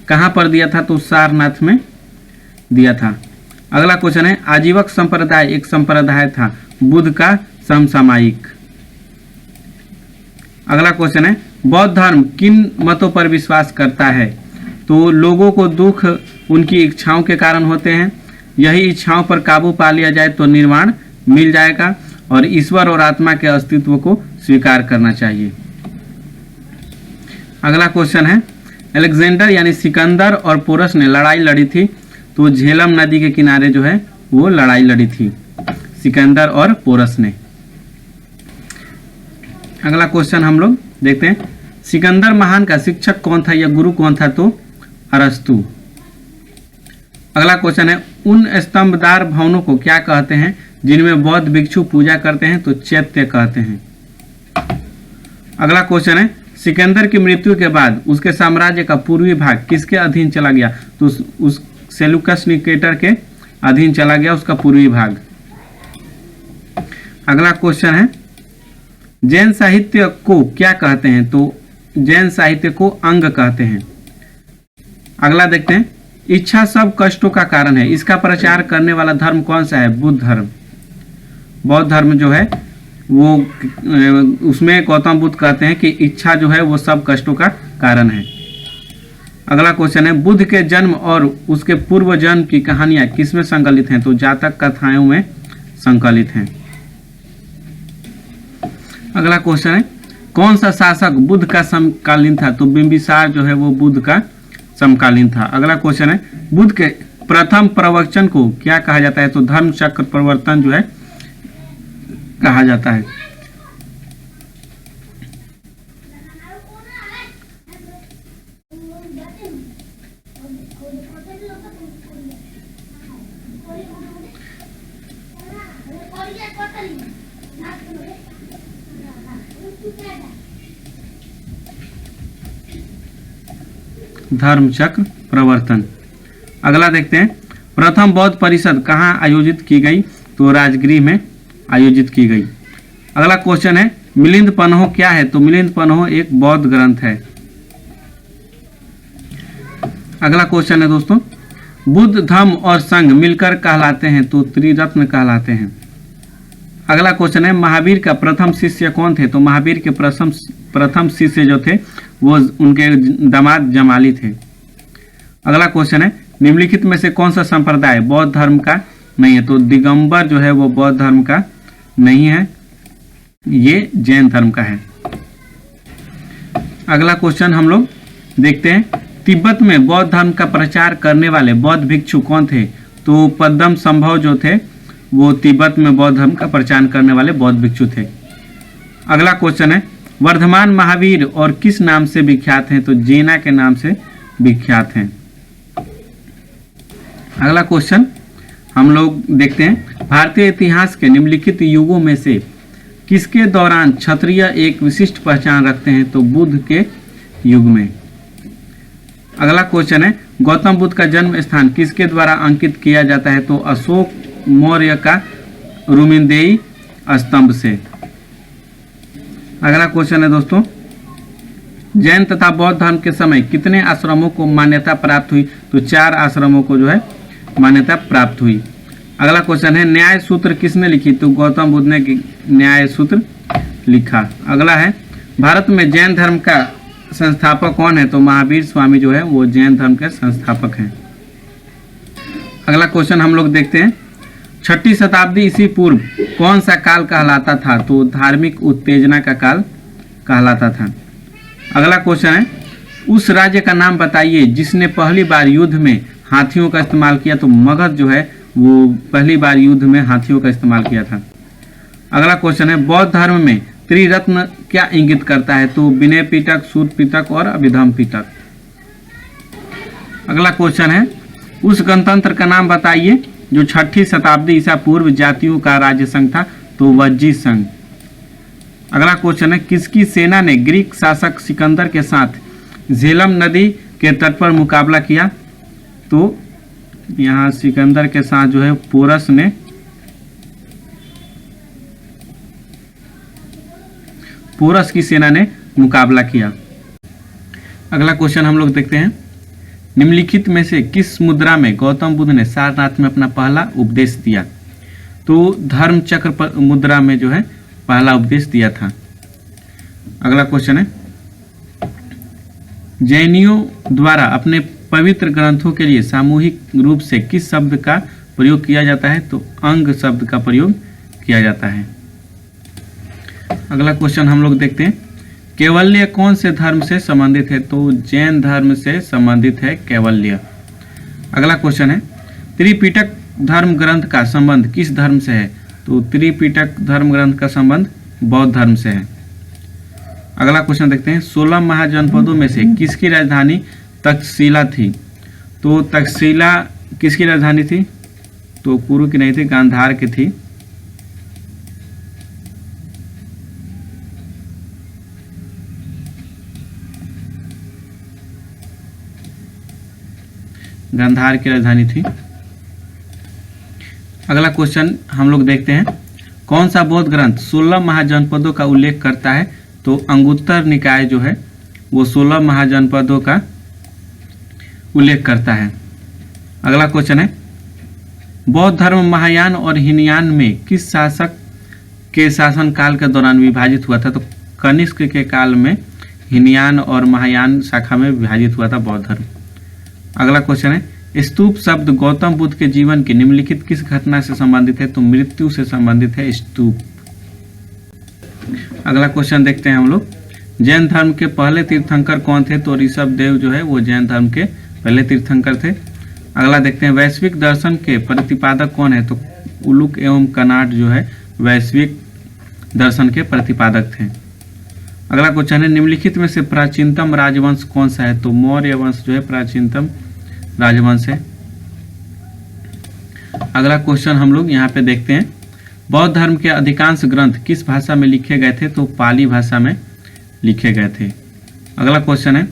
Speaker 1: कहाँ पर दिया था? तो सारनाथ में दिया था। अगला क्वेश्चन है, आजीवक संप्रदाय एक संप्रदाय था बुद्ध का समसामयिक। अगला क्वेश्चन है, बौद्ध धर्म किन मतों पर विश्वास करता है? तो लोगों को दुख उनकी इच्छाओं के कारण होते हैं, यही इच्छाओं पर काबू पा लिया जाए तो निर्वाण मिल जाएगा, और ईश्वर और आत्मा के अस्तित्व को स्वीकार करना चाहिए। अगला क्वेश्चन है, अलेक्जेंडर यानी सिकंदर और पोरस ने लड़ाई लड़ी थी, तो झेलम नदी के किनारे जो है वो लड़ाई लड़ी थी सिकंदर और पोरस ने। अगला क्वेश्चन हम लोग देखते हैं, सिकंदर महान का शिक्षक कौन था या गुरु कौन था? तो अरस्तु। अगला क्वेश्चन है, उन स्तंभदार भवनों को क्या कहते हैं जिनमें बौद्ध भिक्षु पूजा करते हैं? तो चैत्य कहते हैं। अगला क्वेश्चन है, सिकंदर की मृत्यु के बाद उसके साम्राज्य का पूर्वी भाग किसके अधीन चला गया? तो उस सेल्यूकस निकेटर के अधीन चला गया उसका पूर्वी भाग। अगला क्वेश्चन है, जैन साहित्य को क्या कहते हैं? तो जैन साहित्य को अंग कहते हैं। अगला देखते हैं, इच्छा सब कष्टों का कारण है, इसका प्रचार करने वाला धर्म कौन सा है? बुद्ध धर्म। बौद्ध धर्म जो है वो उसमें गौतम बुद्ध कहते हैं कि इच्छा जो है वो सब कष्टों का कारण है। अगला क्वेश्चन है, बुद्ध के जन्म और उसके पूर्व जन्म की कहानियां किसमें संकलित हैं? तो जातक कथाओं में संकलित हैं। अगला क्वेश्चन है, कौन सा शासक बुद्ध का समकालीन था? तो बिंबिसार जो है वो बुद्ध का समकालीन था। अगला क्वेश्चन है, बुद्ध के प्रथम प्रवचन को क्या कहा जाता है? तो धर्म चक्र प्रवर्तन जो है कहा जाता है। धर्म चक्र प्रवर्तन। अगला देखते हैं, प्रथम बौद्ध परिषद कहाँ आयोजित की गई? तो राजगृह में आयोजित की गई। अगला क्वेश्चन है, मिलिंद पन्हो क्या है? तो मिलिंद पन्हो एक बौद्ध ग्रंथ है। अगला क्वेश्चन है दोस्तों, बुद्ध धम्म और संघ मिलकर कहलाते हैं? तो त्रिरत्न कहलाते हैं। अगला क्वेश्चन है, महावीर का प्रथम शिष्य कौन थे? तो महावीर के प्रथम शिष्य जो थे वो उनके दामाद जमाली थे। अगला क्वेश्चन है, निम्नलिखित में से कौन सा संप्रदाय बौद्ध धर्म का नहीं है? तो दिगंबर जो है वो बौद्ध धर्म का नहीं है, ये जैन धर्म का है। अगला क्वेश्चन हम लोग देखते हैं, तिब्बत में बौद्ध धर्म का प्रचार करने वाले बौद्ध भिक्षु कौन थे? तो पद्म संभव जो थे वो तिब्बत में बौद्ध धर्म का प्रचार करने वाले बौद्ध भिक्षु थे। अगला क्वेश्चन है, वर्धमान महावीर और किस नाम से विख्यात हैं? तो जेना के नाम से विख्यात हैं। अगला क्वेश्चन हम लोग देखते हैं, भारतीय इतिहास के निम्नलिखित युगों में से किसके दौरान क्षत्रिय एक विशिष्ट पहचान रखते हैं? तो बुद्ध के युग में। अगला क्वेश्चन है, गौतम बुद्ध का जन्म स्थान किसके द्वारा अंकित किया जाता है? तो अशोक मौर्य का रुमिनदेई स्तंभ से। अगला क्वेश्चन है दोस्तों, जैन तथा बौद्ध धर्म के समय कितने आश्रमों को मान्यता प्राप्त हुई? तो 4 आश्रमों को जो है मान्यता प्राप्त हुई। अगला क्वेश्चन है, न्याय सूत्र किसने लिखी? तो गौतम बुद्ध ने न्याय सूत्र लिखा। अगला है, भारत में जैन धर्म का संस्थापक कौन है? तो महावीर स्वामी जो है वो जैन धर्म के संस्थापक हैं। अगला क्वेश्चन हम लोग देखते हैं, 6ठी शताब्दी ईसा पूर्व कौन सा काल कहलाता था? तो धार्मिक उत्तेजना का काल कहलाता था। अगला क्वेश्चन है, उस राज्य का नाम बताइए जिसने पहली बार युद्ध में हाथियों का इस्तेमाल किया? तो मगध जो है वो पहली बार युद्ध में हाथियों का इस्तेमाल किया था। अगला क्वेश्चन है, बौद्ध धर्म में त्रिरत्न क्या इंगित करता है? तो विनय पिटक, सूत पिटक और अभिधम पिटक। अगला क्वेश्चन है, उस गणतंत्र का नाम बताइए जो 6ठी शताब्दी ईसा पूर्व जातियों का राज्य संघ था? तो वज्जी संघ। अगला क्वेश्चन है, किसकी सेना ने ग्रीक शासक सिकंदर के साथ झेलम नदी के तट पर मुकाबला किया? तो यहाँ सिकंदर के साथ जो है पोरस ने पोरस की सेना ने मुकाबला किया। अगला क्वेश्चन हम लोग देखते हैं, निम्नलिखित में से किस मुद्रा में गौतम बुद्ध ने सारनाथ में अपना पहला उपदेश दिया? तो धर्म चक्र मुद्रा में जो है पहला उपदेश दिया था। अगला क्वेश्चन है, जैनियों द्वारा अपने पवित्र ग्रंथों के लिए सामूहिक रूप से किस शब्द का प्रयोग किया जाता है? तो अंग शब्द का प्रयोग किया जाता है। अगला क्वेश्चन हम लोग देखते हैं, कैवल्य कौन से धर्म से संबंधित है? तो जैन धर्म से संबंधित है कैवल्य। अगला क्वेश्चन है, त्रिपिटक धर्म ग्रंथ का संबंध किस धर्म से है? तो त्रिपिटक धर्म ग्रंथ का संबंध बौद्ध धर्म से है। अगला क्वेश्चन देखते हैं, 16 महाजनपदों में से किसकी राजधानी तक्षशिला थी? तो तक्षशिला किसकी राजधानी थी? तो कुरु की नहीं थी, गांधार की थी। गांधार की राजधानी थी। अगला क्वेश्चन हम लोग देखते हैं, कौन सा बौद्ध ग्रंथ 16 महाजनपदों का उल्लेख करता है? तो अंगुत्तर निकाय जो है वो 16 महाजनपदों का उल्लेख करता है। अगला क्वेश्चन है, बौद्ध धर्म महायान और हीनयान में किस शासक के शासन काल के दौरान विभाजित हुआ था? तो कनिष्क के काल में हीनयान और महायान शाखा में विभाजित हुआ था बौद्ध धर्म। अगला क्वेश्चन है, स्तूप शब्द गौतम बुद्ध के जीवन की निम्नलिखित किस घटना से संबंधित है? तो मृत्यु से संबंधित है स्तूप। अगला क्वेश्चन देखते हैं हम लोग, जैन धर्म के पहले तीर्थंकर कौन थे? तो ऋषभ देव जो है वो जैन धर्म के पहले तीर्थंकर थे। अगला देखते हैं, वैश्विक दर्शन के प्रतिपादक कौन है? तो उलुक एवं कनाड जो है वैश्विक दर्शन के प्रतिपादक थे। अगला क्वेश्चन है, निम्नलिखित में से प्राचीनतम राजवंश कौन सा है? तो मौर्य वंश जो है प्राचीनतम राजवंश है। अगला क्वेश्चन हम लोग यहाँ पे देखते हैं, बौद्ध धर्म के अधिकांश ग्रंथ किस भाषा में लिखे गए थे? तो पाली भाषा में लिखे गए थे। अगला क्वेश्चन है,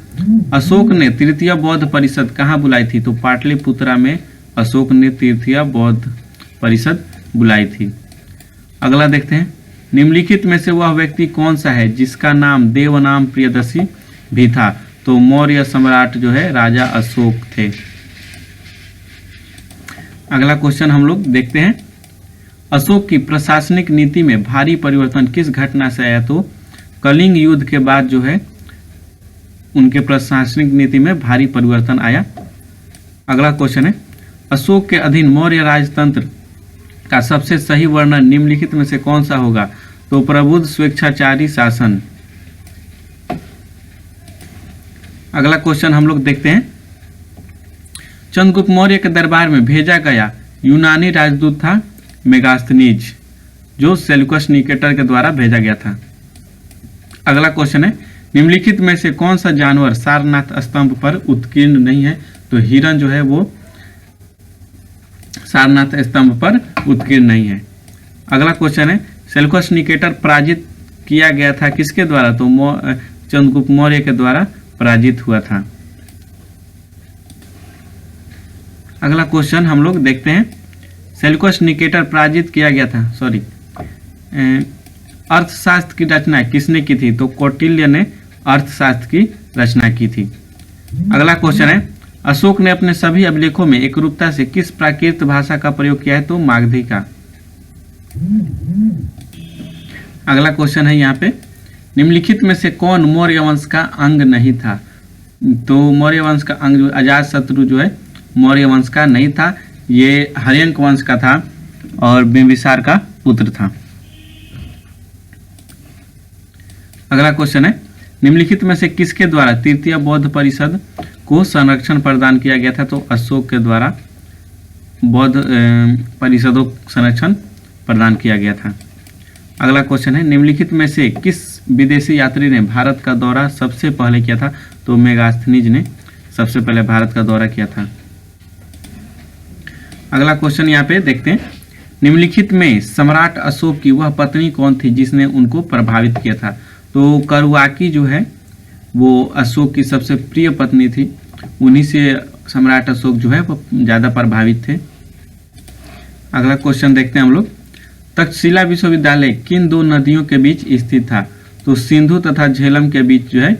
Speaker 1: अशोक ने तृतीय बौद्ध परिषद कहाँ बुलाई थी? तो पाटलिपुत्रा में अशोक ने तृतीय बौद्ध परिषद बुलाई थी। अगला देखते हैं, निम्नलिखित में से वह व्यक्ति कौन सा है जिसका नाम देवनाम प्रियदर्शी भी था? तो मौर्य सम्राट जो है राजा अशोक थे। अगला क्वेश्चन हम लोग देखते हैं, अशोक की प्रशासनिक नीति में भारी परिवर्तन किस घटना से आया? तो कलिंग युद्ध के बाद जो है उनके प्रशासनिक नीति में भारी परिवर्तन आया। अगला क्वेश्चन है, अशोक के अधीन मौर्य राजतंत्र का सबसे सही वर्णन निम्नलिखित में से कौन सा होगा? तो प्रबुद्ध स्वेच्छाचारी शासन। अगला क्वेश्चन हम लोग देखते हैं, चंद्रगुप्त मौर्य के दरबार में भेजा गया यूनानी राजदूत था मेगास्थनीज, जो सेल्यूकस निकेटर के द्वारा भेजा गया था। अगला क्वेश्चन है, निम्नलिखित में से कौन सा जानवर सारनाथ स्तंभ पर उत्कीर्ण नहीं है? तो हिरण जो है वो सारनाथ स्तंभ पर उत्कीर्ण नहीं है। अगला क्वेश्चन है, सेल्यूकस निकेटर पराजित किया गया था किसके द्वारा? तो चंद्रगुप्त मौर्य के द्वारा पराजित हुआ था। अगला क्वेश्चन हम लोग देखते हैं, सेल्यूकस निकेटर पराजित किया गया था, अर्थशास्त्र की रचना किसने की थी? तो कौटिल्य ने अर्थशास्त्र की रचना की थी। अगला क्वेश्चन है, अशोक ने अपने सभी अभिलेखों में एकरूपता से किस प्राकृत भाषा का प्रयोग किया है? तो मागधी का। अगला क्वेश्चन है यहाँ पे, निम्नलिखित में से कौन मौर्य वंश का अंग नहीं था? तो मौर्य वंश का अंग अजातशत्रु जो है मौर्य वंश का नहीं था, ये हर्यंक वंश का था और बिंबिसार का पुत्र था। अगला क्वेश्चन है, निम्नलिखित में से किसके द्वारा तृतीय बौद्ध परिषद को संरक्षण प्रदान किया गया था? तो अशोक के द्वारा बौद्ध परिषदों को संरक्षण प्रदान किया गया था। अगला क्वेश्चन है, निम्नलिखित में से किस विदेशी यात्री ने भारत का दौरा सबसे पहले किया था? तो मेगास्थनीज ने सबसे पहले भारत का दौरा किया था। अगला क्वेश्चन यहाँ पे देखते हैं, निम्नलिखित में सम्राट अशोक की वह पत्नी कौन थी जिसने उनको प्रभावित किया था? तो करुआकी जो है वो अशोक की सबसे प्रिय पत्नी थी, उन्हीं से सम्राट अशोक जो है वो ज़्यादा प्रभावित थे। अगला क्वेश्चन देखते हैं हम लोग, तक्षशिला विश्वविद्यालय किन दो नदियों के बीच स्थित था? तो सिंधु तथा झेलम के बीच जो है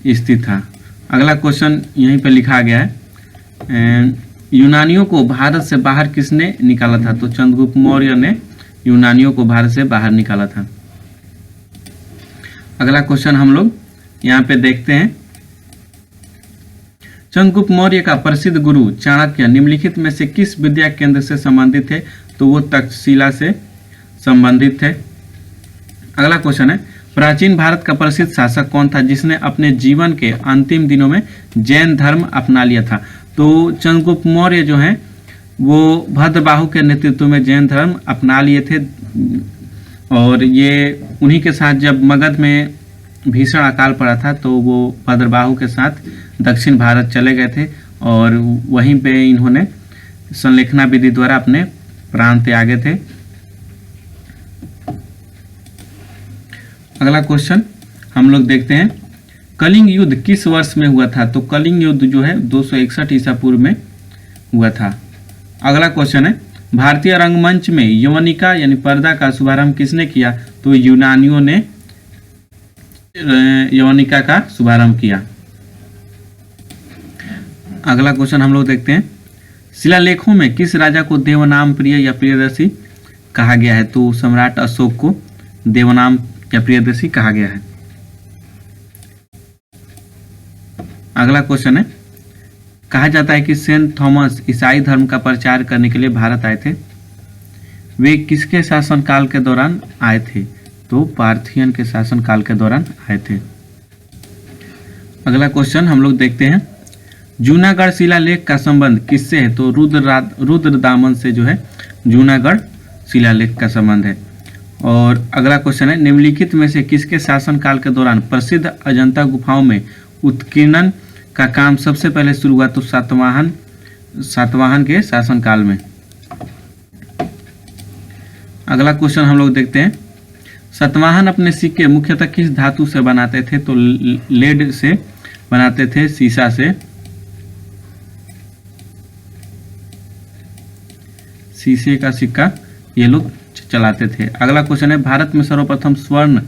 Speaker 1: स्थित था। अगला क्वेश्चन यहीं पे लिखा गया है, यूनानियों को भारत से बाहर किसने निकाला था? तो चंद्रगुप्त मौर्य ने यूनानियों को भारत से बाहर निकाला था। अगला क्वेश्चन हम लोग यहाँ पे देखते हैं, चंद्रगुप्त मौर्य का प्रसिद्ध गुरु चाणक्य निम्नलिखित में से किस विद्या केंद्र से संबंधित थे? तो वो तक्षशिला से संबंधित थे। अगला क्वेश्चन है, प्राचीन भारत का प्रसिद्ध शासक कौन था जिसने अपने जीवन के अंतिम दिनों में जैन धर्म अपना लिया था? तो चंद्रगुप्त मौर्य जो हैं वो भद्रबाहु के नेतृत्व में जैन धर्म अपना लिए थे, और ये उन्हीं के साथ जब मगध में भीषण अकाल पड़ा था तो वो भद्रबाहु के साथ दक्षिण भारत चले गए थे, और वहीं पे इन्होंने संलेखना विधि द्वारा अपने प्राण त्यागे थे। अगला क्वेश्चन हम लोग देखते हैं, कलिंग युद्ध किस वर्ष में हुआ था? तो कलिंग युद्ध जो है 261 ईसा पूर्व में हुआ था। अगला क्वेश्चन है, भारतीय रंगमंच में यवनिका यानी पर्दा का शुभारंभ किसने किया? तो यूनानियों ने यवनिका का शुभारंभ किया। अगला क्वेश्चन हम लोग देखते हैं, शिलालेखों में किस राजा को देवनाम प्रिय या प्रियदर्शी कहा गया है? तो सम्राट अशोक को देवनाम या प्रियदर्शी कहा गया है। अगला क्वेश्चन है, कहा जाता है कि सेंट थॉमस ईसाई धर्म का प्रचार करने के लिए भारत आए थे, वे किसके शासनकाल के दौरान आए थे? तो पार्थियन के शासनकाल के दौरान आए थे। अगला क्वेश्चन हम लोग देखते हैं, जूनागढ़ शिलालेख का संबंध किससे है? तो रुद्रदामन से जो है जूनागढ़ शिलालेख का संबंध है। और अगला क्वेश्चन है, निम्नलिखित में से किसके शासनकाल के दौरान प्रसिद्ध अजंता गुफाओं में उत्कीर्णन का काम सबसे पहले शुरू हुआ? तो सातवाहन के शासनकाल में। अगला क्वेश्चन हम लोग देखते हैं, सातवाहन अपने सिक्के मुख्यतः किस धातु से बनाते थे? तो लेड से बनाते थे, सीसा से। शीशे का सिक्का ये लोग चलाते थे। अगला क्वेश्चन है, भारत में सर्वप्रथम स्वर्ण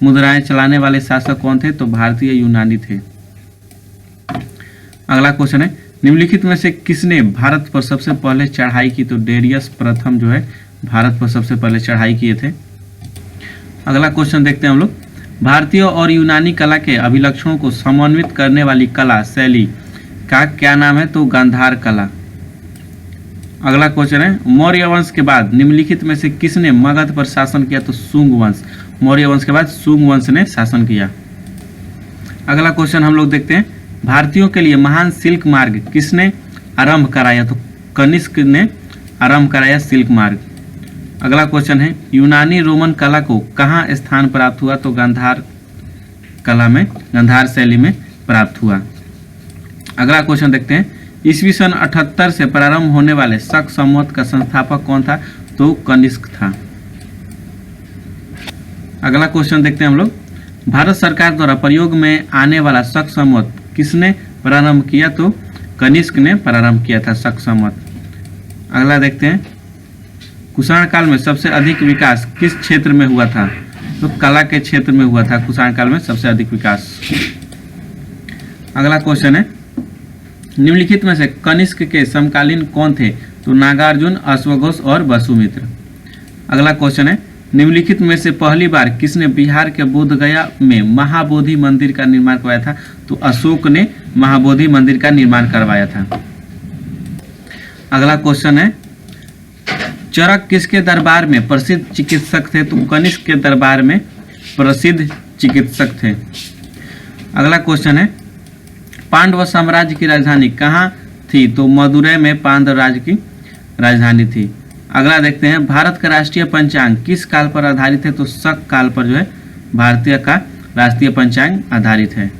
Speaker 1: मुद्राएं चलाने वाले शासक कौन थे? तो भारतीय यूनानी थे। अगला क्वेश्चन है, निम्नलिखित में से किसने भारत पर सबसे पहले चढ़ाई की? तो डेरियस प्रथम जो है भारत पर सबसे पहले चढ़ाई किए थे। अगला क्वेश्चन देखते हैं हम लोग, भारतीय और यूनानी कला के अभिलक्षणों को समन्वित करने वाली कला शैली का क्या नाम है? तो गांधार कला। अगला क्वेश्चन है, मौर्य वंश के बाद निम्नलिखित में से किसने मगध पर शासन किया? तो शुंग वंश। मौर्य वंश के बाद शुंग वंश ने शासन किया। अगला क्वेश्चन हम लोग देखते हैं, भारतीयों के लिए महान सिल्क मार्ग किसने आरंभ कराया? तो कनिष्क ने आरंभ कराया सिल्क मार्ग। अगला क्वेश्चन है, यूनानी रोमन कला को कहाँ स्थान प्राप्त हुआ? तो गांधार कला में, गांधार शैली में प्राप्त हुआ। अगला क्वेश्चन देखते हैं, ईस्वी सन 78 से प्रारंभ होने वाले शक संवत का संस्थापक कौन था? तो कनिष्क था। अगला क्वेश्चन देखते हैं हम लोग, भारत सरकार द्वारा प्रयोग में आने वाला शक संवत किसने प्रारंभ किया? तो कनिष्क ने प्रारंभ किया था शक संवत। अगला देखते हैं, कुषाण काल में सबसे अधिक विकास किस क्षेत्र में हुआ था? तो कला के क्षेत्र में हुआ था कुषाण काल में सबसे अधिक विकास। अगला क्वेश्चन है, निम्नलिखित में से कनिष्क के समकालीन कौन थे? तो नागार्जुन, अश्वघोष और वसुमित्र। अगला क्वेश्चन है, निम्नलिखित में से पहली बार किसने बिहार के बोधगया में महाबोधि मंदिर का निर्माण करवाया था? तो अशोक ने महाबोधि मंदिर का निर्माण करवाया था। अगला क्वेश्चन है, चरक किसके दरबार में प्रसिद्ध चिकित्सक थे? तो कनिष्क के दरबार में प्रसिद्ध चिकित्सक थे। अगला क्वेश्चन है, पांडव साम्राज्य की राजधानी कहाँ थी? तो मदुरै में पांडव राज्य की राजधानी थी। अगला देखते हैं, भारत का राष्ट्रीय पंचांग किस काल पर आधारित है? तो शक काल पर जो है भारतीय का राष्ट्रीय पंचांग आधारित है।